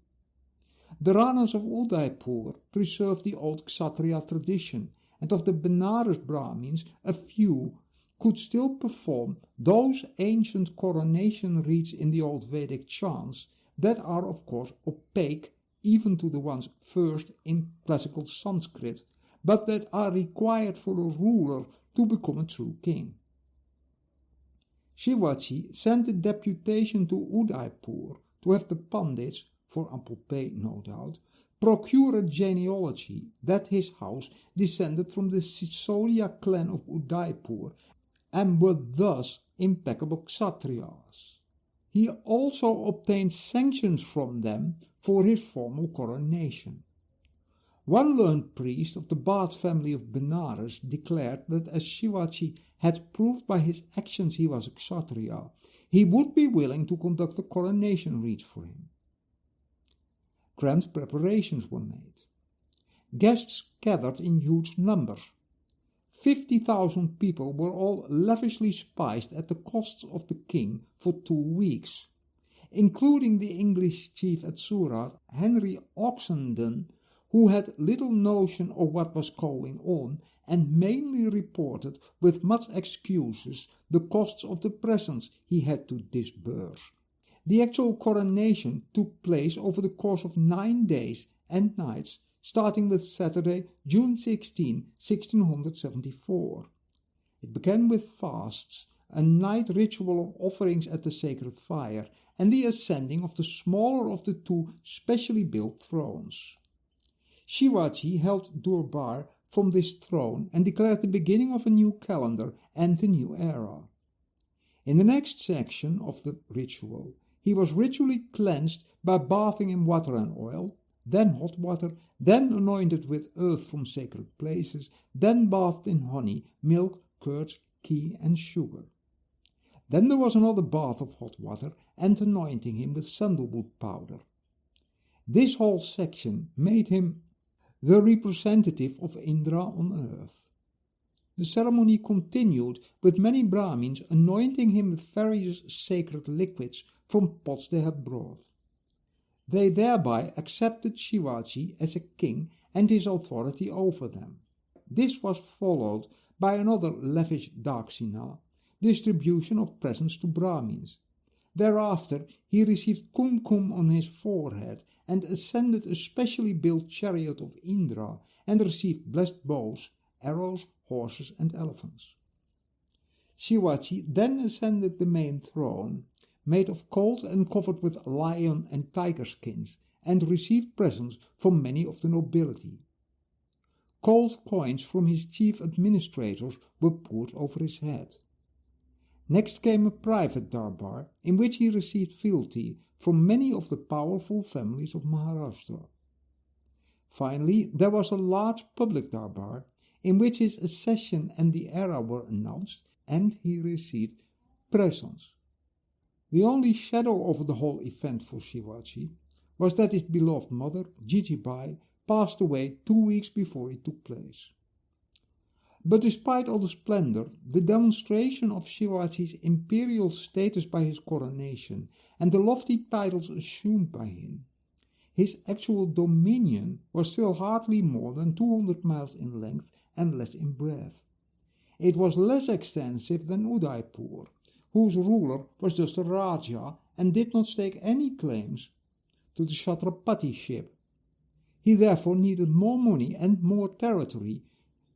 The Ranas of Udaipur preserved the old Kshatriya tradition, and of the Benares Brahmins, a few could still perform those ancient coronation rites in the old Vedic chants that are of course opaque even to the ones versed in classical Sanskrit, but that are required for a ruler to become a true king. Shivaji sent a deputation to Udaipur to have the Pandits, for ample pay no doubt, procure a genealogy that his house descended from the Sisodia clan of Udaipur and were thus impeccable Kshatriyas. He also obtained sanctions from them for his formal coronation. One learned priest of the Bhatt family of Benares declared that as Shivaji had proved by his actions he was a Kshatriya, he would be willing to conduct the coronation rites for him. Grand preparations were made. Guests gathered in huge numbers. 50,000 people were all lavishly spiced at the costs of the king for 2 weeks, including the English chief at Surat, Henry Oxenden, who had little notion of what was going on and mainly reported with much excuses the costs of the presents he had to disburse. The actual coronation took place over the course of 9 days and nights, starting with Saturday, June 16, 1674. It began with fasts, a night ritual of offerings at the sacred fire, and the ascending of the smaller of the 2 specially built thrones. Shivaji held Durbar from this throne and declared the beginning of a new calendar and a new era. In the next section of the ritual, he was ritually cleansed by bathing in water and oil, then hot water, then anointed with earth from sacred places, then bathed in honey, milk, curds, ghee and sugar. Then there was another bath of hot water and anointing him with sandalwood powder. This whole section made him the representative of Indra on earth. The ceremony continued with many Brahmins anointing him with various sacred liquids from pots they had brought. They thereby accepted Shivaji as a king and his authority over them. This was followed by another lavish dakshina, distribution of presents to Brahmins. Thereafter he received kumkum on his forehead and ascended a specially built chariot of Indra and received blessed bows, arrows, horses and elephants. Shivaji then ascended the main throne, made of gold and covered with lion and tiger skins, and received presents from many of the nobility. Gold coins from his chief administrators were poured over his head. Next came a private darbar, in which he received fealty from many of the powerful families of Maharashtra. Finally, there was a large public darbar, in which his accession and the era were announced, and he received presents. The only shadow over the whole event for Shivaji was that his beloved mother, Jijibai, passed away 2 weeks before it took place. But despite all the splendor, the demonstration of Shivaji's imperial status by his coronation and the lofty titles assumed by him, his actual dominion was still hardly more than 200 miles in length and less in breadth. It was less extensive than Udaipur, whose ruler was just a Raja and did not stake any claims to the Chhatrapatiship. He therefore needed more money and more territory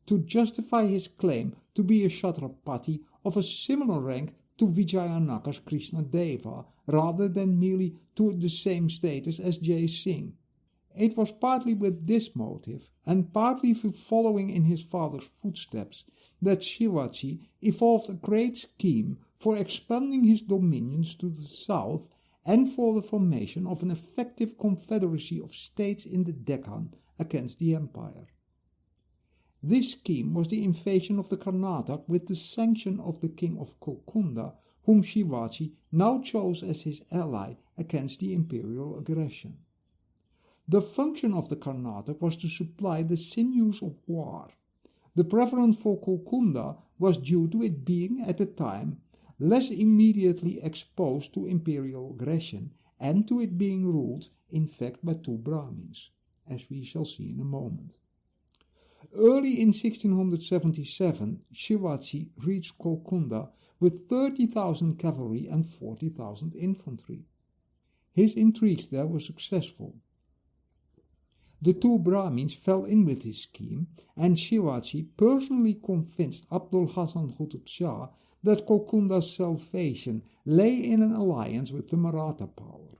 to justify his claim to be a Chhatrapati of a similar rank to Vijayanagara's Krishnadeva, rather than merely to the same status as Jai Singh. It was partly with this motive, and partly through following in his father's footsteps, that Shivaji evolved a great scheme for expanding his dominions to the south and for the formation of an effective confederacy of states in the Deccan against the empire. This scheme was the invasion of the Karnataka with the sanction of the king of Kolkunda, whom Shivaji now chose as his ally against the imperial aggression. The function of the Karnataka was to supply the sinews of war. The preference for Kolkunda was due to it being, at the time, less immediately exposed to imperial aggression and to it being ruled, in fact, by two Brahmins, as we shall see in a moment. Early in 1677, Shivaji reached Kolkunda with 30,000 cavalry and 40,000 infantry. His intrigues there were successful. The two Brahmins fell in with his scheme, and Shivaji personally convinced Abdul Hassan Qutub Shah that Kolkunda's salvation lay in an alliance with the Maratha power.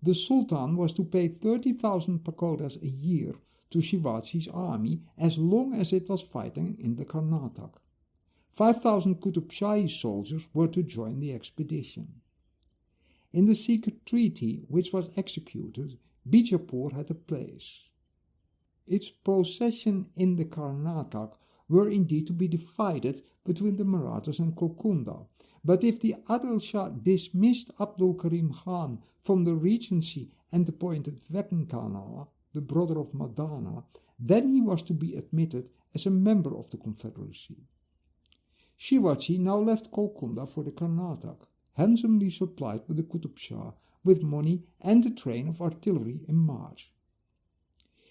The Sultan was to pay 30,000 pagodas a year to Shivaji's army as long as it was fighting in the Karnataka. 5,000 Qutub Shahi soldiers were to join the expedition. In the secret treaty which was executed, Bijapur had a place. Its possessions in the Karnataka were indeed to be divided between the Marathas and Kolkunda, but if the Adil Shah dismissed Abdul Karim Khan from the regency and appointed Venkana, the brother of Madana, then he was to be admitted as a member of the confederacy. Shivaji now left Kolkunda for the Karnataka, handsomely supplied by the Qutub Shah with money and a train of artillery in March.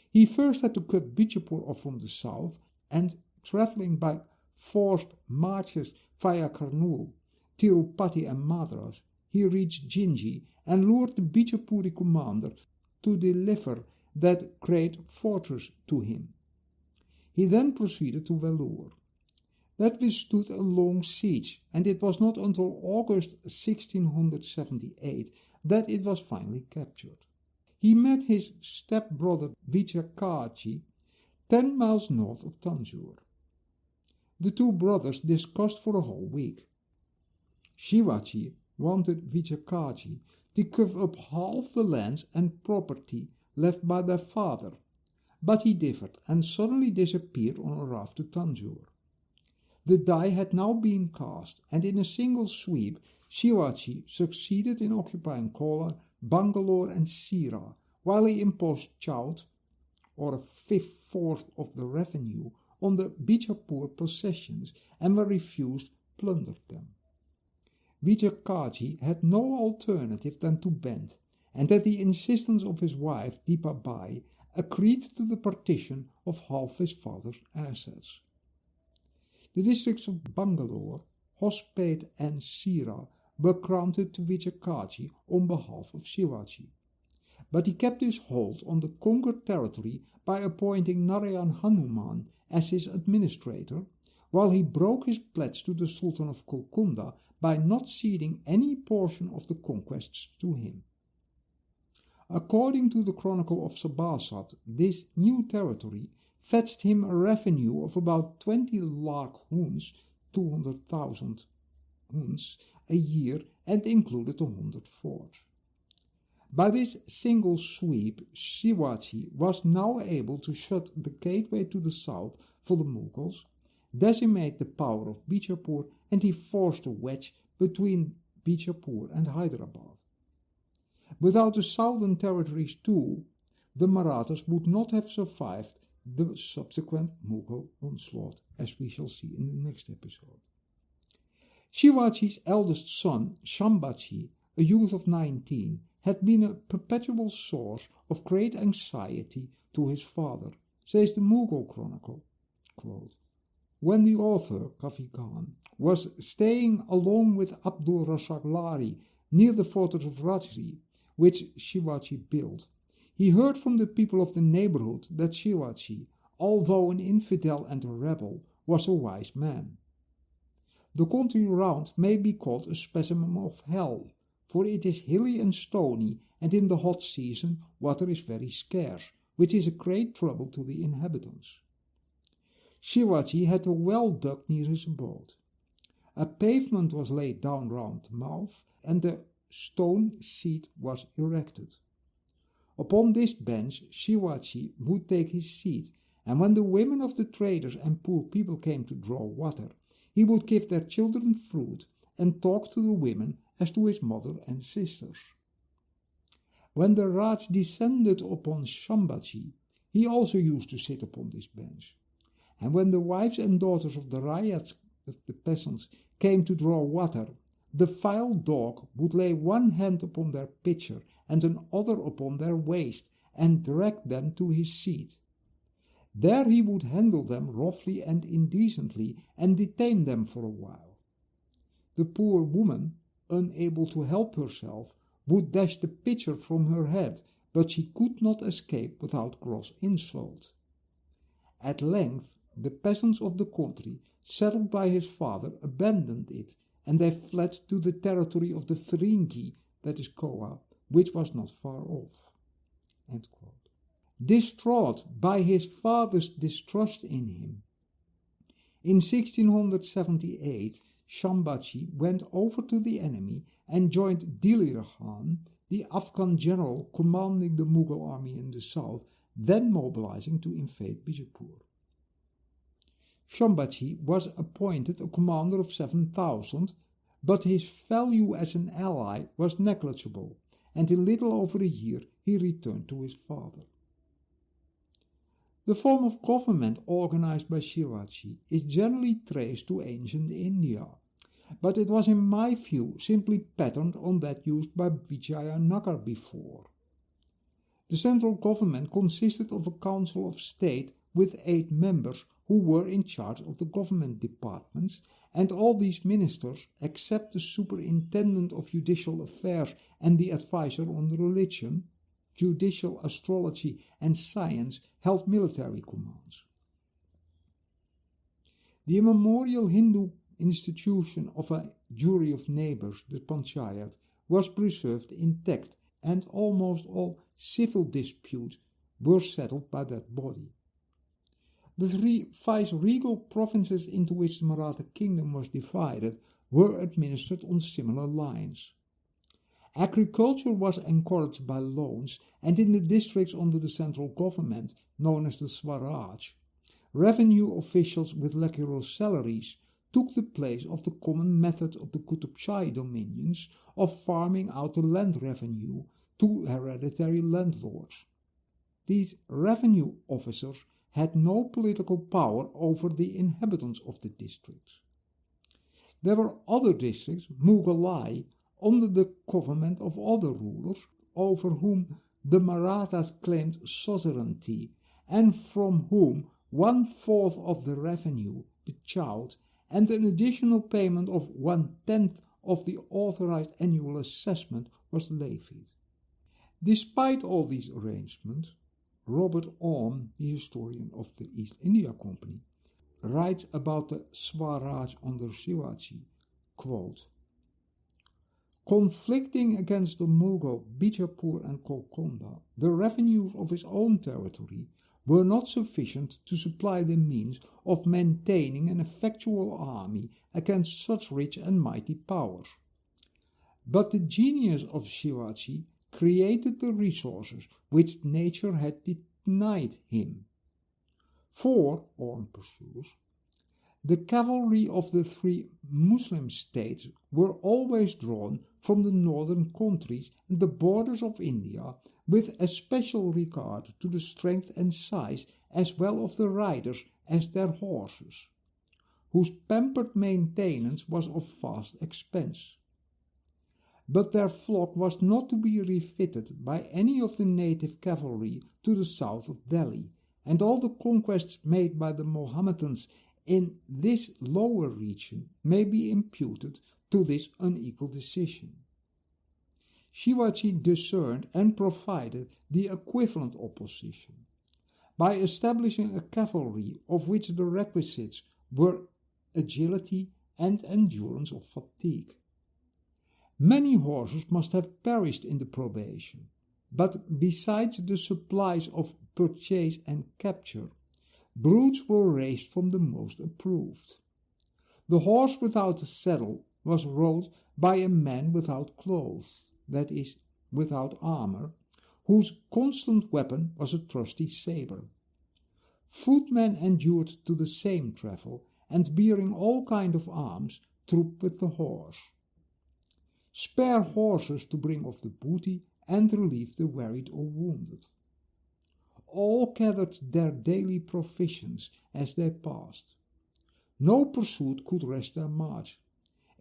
He first had to cut Bijapur off from the south, and travelling by forced marches via Kurnool, Tirupati and Madras, he reached Jinji and lured the Bijapuri commander to deliver that great fortress to him. He then proceeded to Vellore. That withstood a long siege, and it was not until August 1678 that it was finally captured. He met his stepbrother Vijayakaji 10 miles north of Tanjore. The two brothers discussed for a whole week. Shivaji wanted Vijayakaji to give up half the lands and property left by their father, but he differed and suddenly disappeared on a raft to Tanjore. The die had now been cast, and in a single sweep Shivaji succeeded in occupying Kolar, Bangalore and Sira, while he imposed chaut, or a 5/4 of the revenue, on the Bijapur possessions, and were refused, plundered them. Vijayakaji had no alternative than to bend, and at the insistence of his wife Dipa Bai, agreed to the partition of half his father's assets. The districts of Bangalore, Hospet and Sira were granted to Vijayakaji on behalf of Shivaji, but he kept his hold on the conquered territory by appointing Narayan Hanuman as his administrator, while he broke his pledge to the Sultan of Kolkunda by not ceding any portion of the conquests to him. According to the Chronicle of Sabasat, this new territory fetched him a revenue of about 20 lakh huns, 200,000 huns, a year, and included 100 forts. By this single sweep, Shivaji was now able to shut the gateway to the south for the Mughals, decimate the power of Bijapur, and he forced a wedge between Bijapur and Hyderabad. Without the southern territories too, the Marathas would not have survived the subsequent Mughal onslaught, as we shall see in the next episode. Shivaji's eldest son, Shambhaji, a youth of 19, had been a perpetual source of great anxiety to his father, says the Mughal Chronicle. Quote, when the author, Kafi Khan, was staying along with Abdul Razak Lari near the fortress of Rajri, which Shivaji built, he heard from the people of the neighborhood that Shivaji, although an infidel and a rebel, was a wise man. The country round may be called a specimen of hell, for it is hilly and stony, and in the hot season water is very scarce, which is a great trouble to the inhabitants. Shivaji had a well dug near his abode. A pavement was laid down round the mouth, and a stone seat was erected. Upon this bench Shivaji would take his seat, and when the women of the traders and poor people came to draw water, he would give their children fruit and talk to the women as to his mother and sisters. When the Raj descended upon Shambhaji, he also used to sit upon this bench. And when the wives and daughters of the ryots, of the peasants, came to draw water, the vile dog would lay one hand upon their pitcher and another upon their waist, and drag them to his seat. There he would handle them roughly and indecently, and detain them for a while. The poor woman, unable to help herself, would dash the pitcher from her head, but she could not escape without gross insult. At length the peasants of the country, settled by his father, abandoned it, and they fled to the territory of the Feringi, that is Koa, which was not far off. Distraught by his father's distrust in him, in 1678 Shambhaji went over to the enemy and joined Dilir Khan, the Afghan general commanding the Mughal army in the south, then mobilizing to invade Bijapur. Shambhaji was appointed a commander of 7,000, but his value as an ally was negligible, and in little over a year he returned to his father. The form of government organized by Shivaji is generally traced to ancient India, but it was in my view simply patterned on that used by Vijayanagar before. The central government consisted of a council of state with 8 members who were in charge of the government departments, and all these ministers, except the superintendent of judicial affairs and the advisor on religion, judicial astrology and science, held military commands. The immemorial Hindu institution of a jury of neighbors, the panchayat, was preserved intact, and almost all civil disputes were settled by that body. The 3 vice-regal provinces into which the Maratha kingdom was divided were administered on similar lines. Agriculture was encouraged by loans, and in the districts under the central government, known as the Swaraj, revenue officials with regular salaries took the place of the common method of the Qutub Shahi dominions of farming out the land revenue to hereditary landlords. These revenue officers had no political power over the inhabitants of the districts. There were other districts, Mughalai, under the government of other rulers, over whom the Marathas claimed suzerainty, and from whom 1/4 of the revenue, the chaud, and an additional payment of 1/10 of the authorized annual assessment was levied. Despite all these arrangements, Robert Owen, the historian of the East India Company, writes about the Swaraj under Shivaji, quote, conflicting against the Mughal, Bijapur and Golconda, the revenues of his own territory were not sufficient to supply the means of maintaining an effectual army against such rich and mighty powers. But the genius of Shivaji created the resources which nature had denied him. For, Orm pursues, the cavalry of the 3 Muslim states were always drawn from the northern countries and the borders of India, with especial regard to the strength and size as well of the riders as their horses, whose pampered maintenance was of vast expense. But their flock was not to be refitted by any of the native cavalry to the south of Delhi, and all the conquests made by the Mohammedans in this lower region may be imputed to this unequal decision. Shivaji discerned and provided the equivalent opposition by establishing a cavalry of which the requisites were agility and endurance of fatigue. Many horses must have perished in the probation, but besides the supplies of purchase and capture, broods were raised from the most approved. The horse without a saddle was rode by a man without clothes, that is, without armor, whose constant weapon was a trusty sabre. Footmen endured to the same travel, and bearing all kind of arms, trooped with the horse. Spare horses to bring off the booty and relieve the wearied or wounded. All gathered their daily provisions as they passed. No pursuit could rest their march.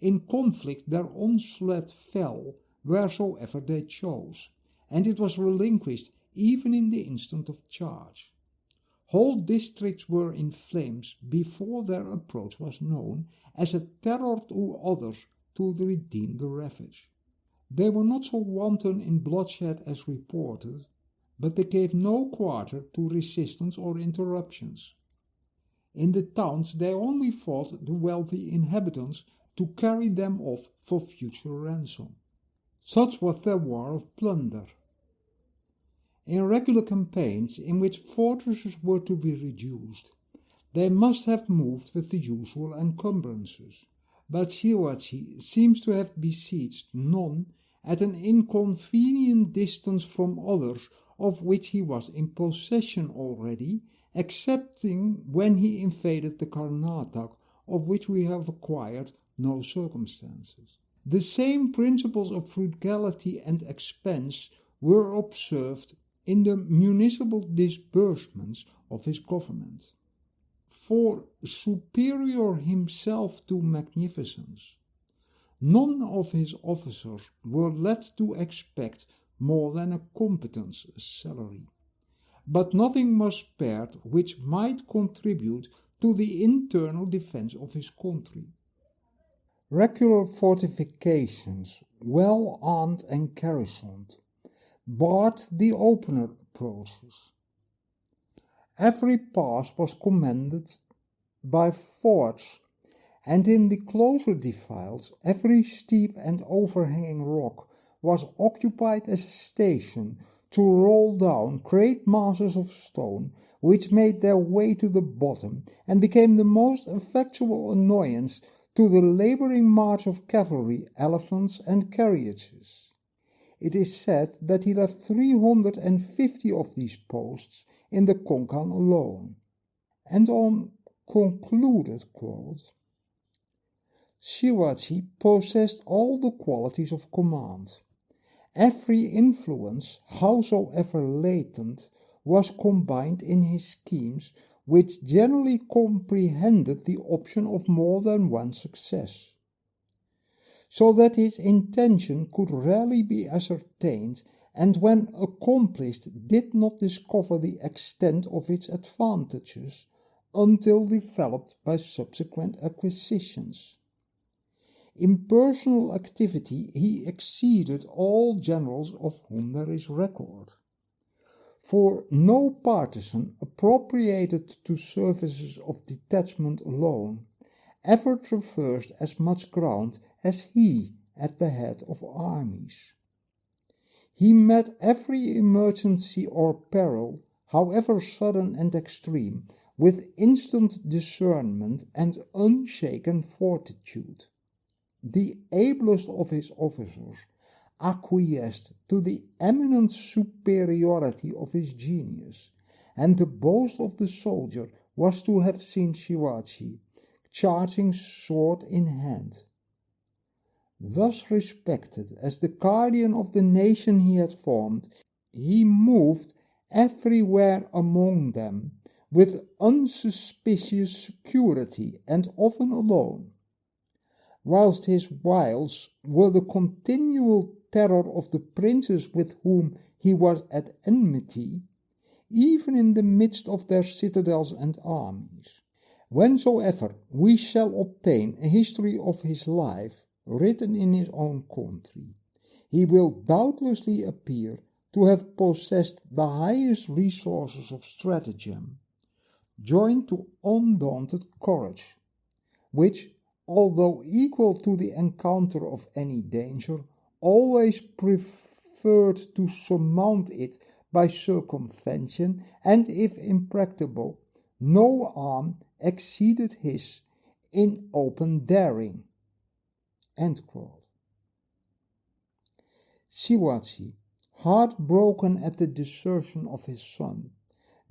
In conflict their onslaught fell wheresoever they chose, and it was relinquished even in the instant of charge. Whole districts were in flames before their approach was known, as a terror to others to redeem the ravage. They were not so wanton in bloodshed as reported, but they gave no quarter to resistance or interruptions. In the towns they only fought the wealthy inhabitants to carry them off for future ransom. Such was their war of plunder. In regular campaigns in which fortresses were to be reduced, they must have moved with the usual encumbrances, but Shivaji seems to have besieged none at an inconvenient distance from others of which he was in possession already, excepting when he invaded the Karnataka, of which we have acquired no circumstances. The same principles of frugality and expense were observed in the municipal disbursements of his government. For superior himself to magnificence, none of his officers were led to expect more than a competence salary, but nothing was spared which might contribute to the internal defense of his country. Regular fortifications, well armed and garrisoned, barred the opener approaches. Every pass was commanded by forts, and in the closer defiles every steep and overhanging rock was occupied as a station to roll down great masses of stone, which made their way to the bottom and became the most effectual annoyance to the labouring march of cavalry, elephants, and carriages. It is said that he left 350 of these posts in the Konkan alone. And on concluded, quote, Shivaji possessed all the qualities of command. Every influence, howsoever latent, was combined in his schemes, which generally comprehended the option of more than one success, so that his intention could rarely be ascertained, and when accomplished did not discover the extent of its advantages until developed by subsequent acquisitions. In personal activity he exceeded all generals of whom there is record, for no partisan appropriated to services of detachment alone ever traversed as much ground as he at the head of armies. He met every emergency or peril, however sudden and extreme, with instant discernment and unshaken fortitude. The ablest of his officers acquiesced to the eminent superiority of his genius, and the boast of the soldier was to have seen Shivaji charging sword in hand. Thus respected as the guardian of the nation he had formed, he moved everywhere among them with unsuspicious security, and often alone, whilst his wiles were the continual terror of the princes with whom he was at enmity, even in the midst of their citadels and armies. Whensoever we shall obtain a history of his life, written in his own country, He will doubtlessly appear to have possessed the highest resources of stratagem, joined to undaunted courage, which, although equal to the encounter of any danger, always preferred to surmount it by circumvention, and if impracticable, no arm exceeded his in open daring. End quote. Shivaji, heartbroken at the desertion of his son,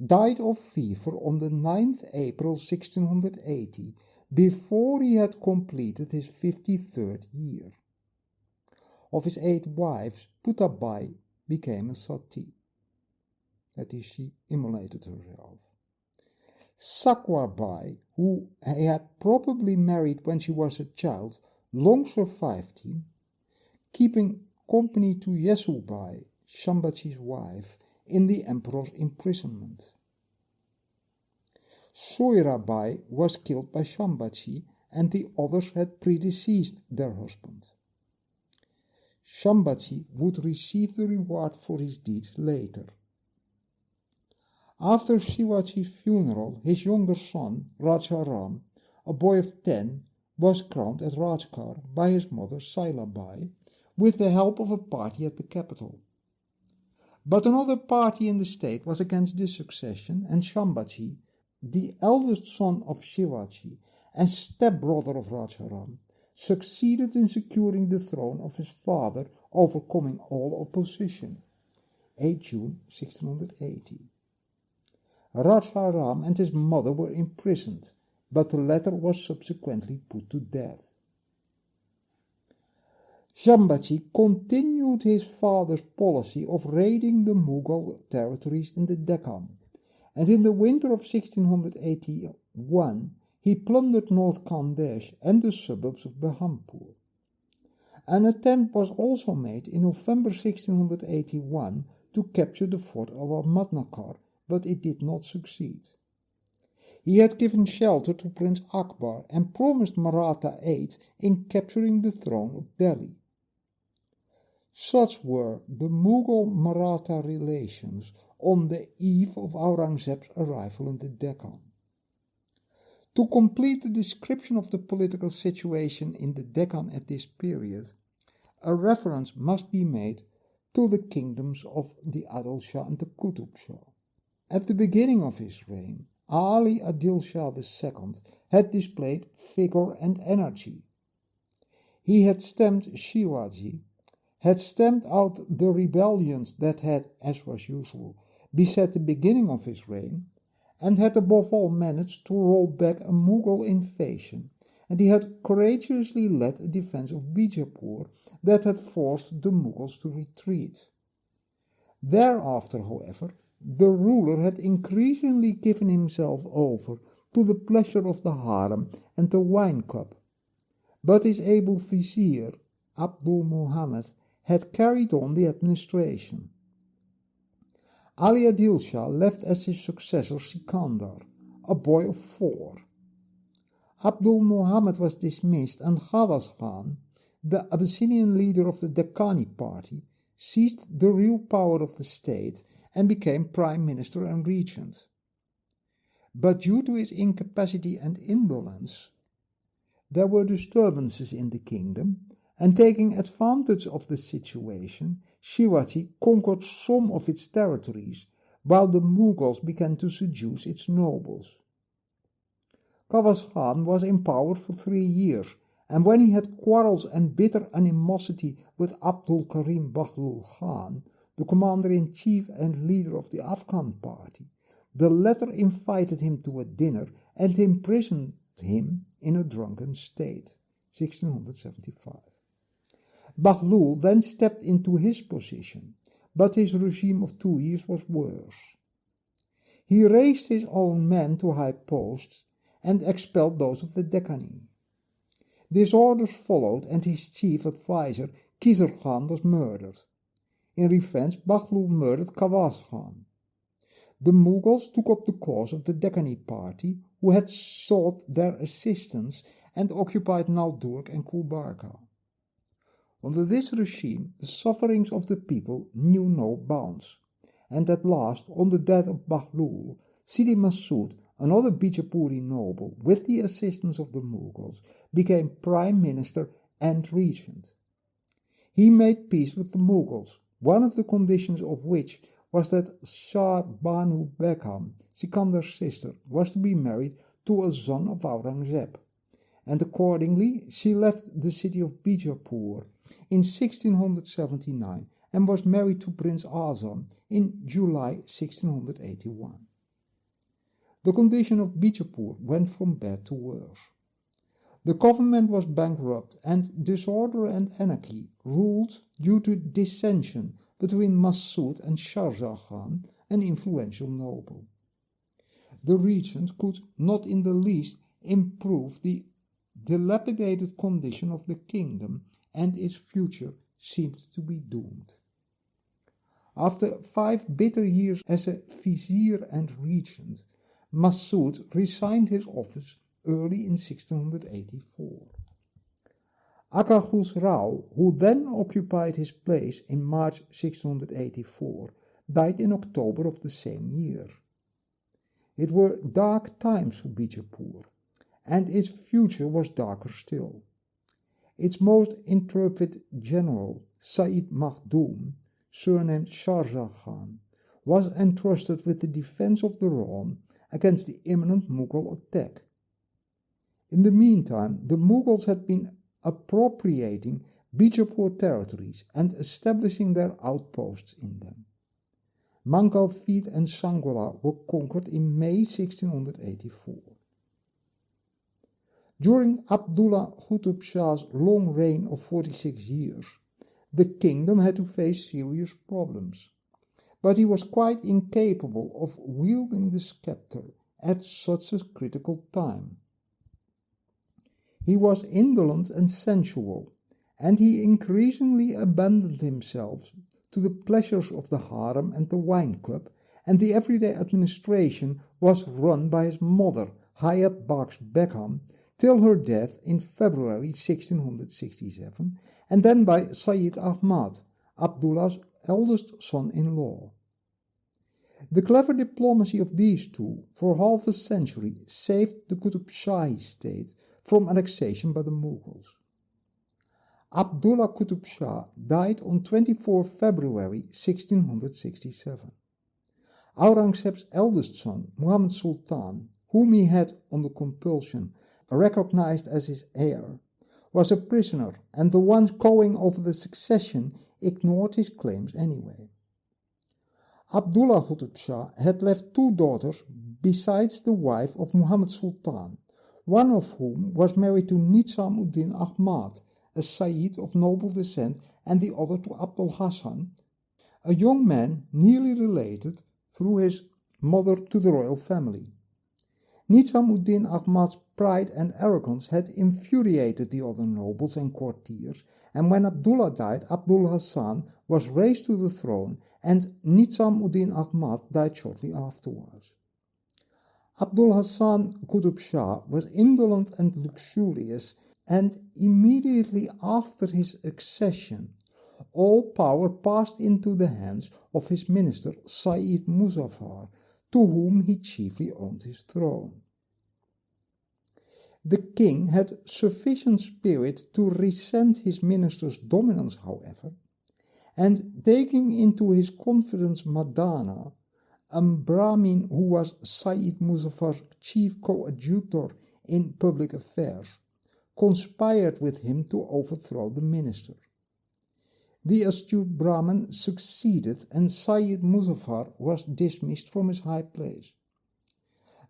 died of fever on the 9th April 1680, before he had completed his 53rd year. Of his 8 wives, Putabai became a sati. That is, she immolated herself. Sakwarbai, who he had probably married when she was a child, long survived him, keeping company to Yesubai, Shambhaji's wife, in the emperor's imprisonment. Soirabai was killed by Shambhaji, and the others had predeceased their husband. Shambhaji would receive the reward for his deeds later. After Shivaji's funeral, his younger son, Rajaram, a boy of 10, was crowned as Rajkar by his mother Sailabai, with the help of a party at the capital. But another party in the state was against this succession, and Shambhaji, the eldest son of Shivaji and stepbrother of Rajaram, succeeded in securing the throne of his father, overcoming all opposition. 8 June 1680. Rajaram and his mother were imprisoned, but the latter was subsequently put to death. Shambhaji continued his father's policy of raiding the Mughal territories in the Deccan, and in the winter of 1681 he plundered North Khandesh and the suburbs of Berhampur. An attempt was also made in November 1681 to capture the fort of Ahmednagar, but it did not succeed. He had given shelter to Prince Akbar and promised Maratha aid in capturing the throne of Delhi. Such were the Mughal-Maratha relations on the eve of Aurangzeb's arrival in the Deccan. To complete the description of the political situation in the Deccan at this period, a reference must be made to the kingdoms of the Adil Shah and the Qutub Shah. At the beginning of his reign, Ali Adil Shah II had displayed vigor and energy. He had stamped Shivaji, had stamped out the rebellions that had, as was usual, beset the beginning of his reign, and had above all managed to roll back a Mughal invasion, and he had courageously led a defense of Bijapur that had forced the Mughals to retreat. Thereafter, however, the ruler had increasingly given himself over to the pleasure of the harem and the wine cup, but his able vizier, Abdul Muhammad, had carried on the administration. Ali Adil Shah left as his successor Sikandar, a boy of 4. Abdul Muhammad was dismissed, and Ghawaz Khan, the Abyssinian leader of the Deccani party, seized the real power of the state and became prime minister and regent. But due to his incapacity and indolence, there were disturbances in the kingdom, and taking advantage of the situation, Shivaji conquered some of its territories, while the Mughals began to seduce its nobles. Ghawaz Khan was in power for 3 years, and when he had quarrels and bitter animosity with Abdul Karim Baghlul Khan, the commander-in-chief and leader of the Afghan party, the latter invited him to a dinner and imprisoned him in a drunken state, 1675. Baghlul then stepped into his position, but his regime of 2 years was worse. He raised his own men to high posts and expelled those of the Deccani. Disorders followed, and his chief advisor, Khizr Khan, was murdered. In revenge, Baghlul murdered Ghawaz Khan. The Mughals took up the cause of the Deccani party, who had sought their assistance and occupied Naldurg and Gulbarga. Under this regime, the sufferings of the people knew no bounds, and at last, on the death of Bahlul, Sidi Massoud, another Bijapuri noble, with the assistance of the Mughals, became prime minister and regent. He made peace with the Mughals, one of the conditions of which was that Shah Banu Begum, Sikandar's sister, was to be married to a son of Aurangzeb, and accordingly she left the city of Bijapur in 1679 and was married to Prince Azam in July 1681. The condition of Bijapur went from bad to worse. The government was bankrupt and disorder and anarchy ruled due to dissension between Massoud and Shah Khan, an influential noble. The regent could not in the least improve the dilapidated condition of the kingdom, and its future seemed to be doomed. After 5 bitter years as a vizier and regent, Massoud resigned his office early in 1684. Aga Khusrau, who then occupied his place in March 1684, died in October of the same year. It were dark times for Bijapur, and its future was darker still. Its most intrepid general, Said Makhdoom, surnamed Sharjah Khan, was entrusted with the defense of the Rhone against the imminent Mughal attack. In the meantime, the Mughals had been appropriating Bijapur territories and establishing their outposts in them. Mangalfid and Sangola were conquered in May 1684. During Abdullah Qutb Shah's long reign of 46 years, the kingdom had to face serious problems, but he was quite incapable of wielding the scepter at such a critical time. He was indolent and sensual, and he increasingly abandoned himself to the pleasures of the harem and the wine cup, and the everyday administration was run by his mother, Hayat Bakhsh Begum, till her death in February 1667, and then by Sayyid Ahmad, Abdullah's eldest son-in-law. The clever diplomacy of these two for half a century saved the Qutb Shahi state from annexation by the Mughals. Abdullah Qutb Shah died on 24 February 1667. Aurangzeb's eldest son, Muhammad Sultan, whom he had, on the compulsion, recognized as his heir, was a prisoner, and the ones going over the succession ignored his claims anyway. Abdullah Qutb Shah had left 2 daughters besides the wife of Muhammad Sultan, one of whom was married to Nizam-ud-Din Ahmad, a Sayyid of noble descent, and the other to Abdul Hassan, a young man nearly related through his mother to the royal family. Nizam-ud-Din Ahmad's pride and arrogance had infuriated the other nobles and courtiers, and when Abdullah died, Abdul Hassan was raised to the throne, and Nizam-ud-Din Ahmad died shortly afterwards. Abdul Hassan Qutb Shah was indolent and luxurious, and immediately after his accession, all power passed into the hands of his minister Sayyid Muzaffar, to whom he chiefly owned his throne. The king had sufficient spirit to resent his minister's dominance, however, and taking into his confidence Madana, a Brahmin who was Sayyid Muzaffar's chief coadjutor in public affairs, conspired with him to overthrow the minister. The astute Brahmin succeeded, and Sayyid Muzaffar was dismissed from his high place.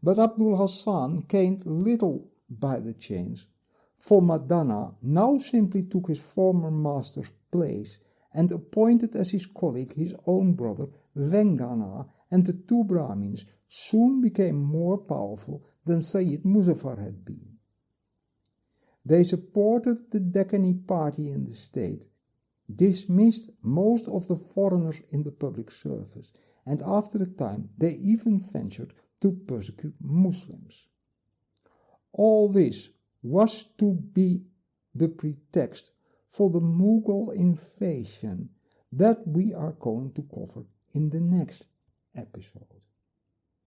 But Abdul Hassan gained little by the change, for Madana now simply took his former master's place and appointed as his colleague his own brother Vengana, and the 2 Brahmins soon became more powerful than Sayyid Muzaffar had been. They supported the Deccani party in the state, dismissed most of the foreigners in the public service, and after a time they even ventured to persecute Muslims. All this was to be the pretext for the Mughal invasion that we are going to cover in the next episode.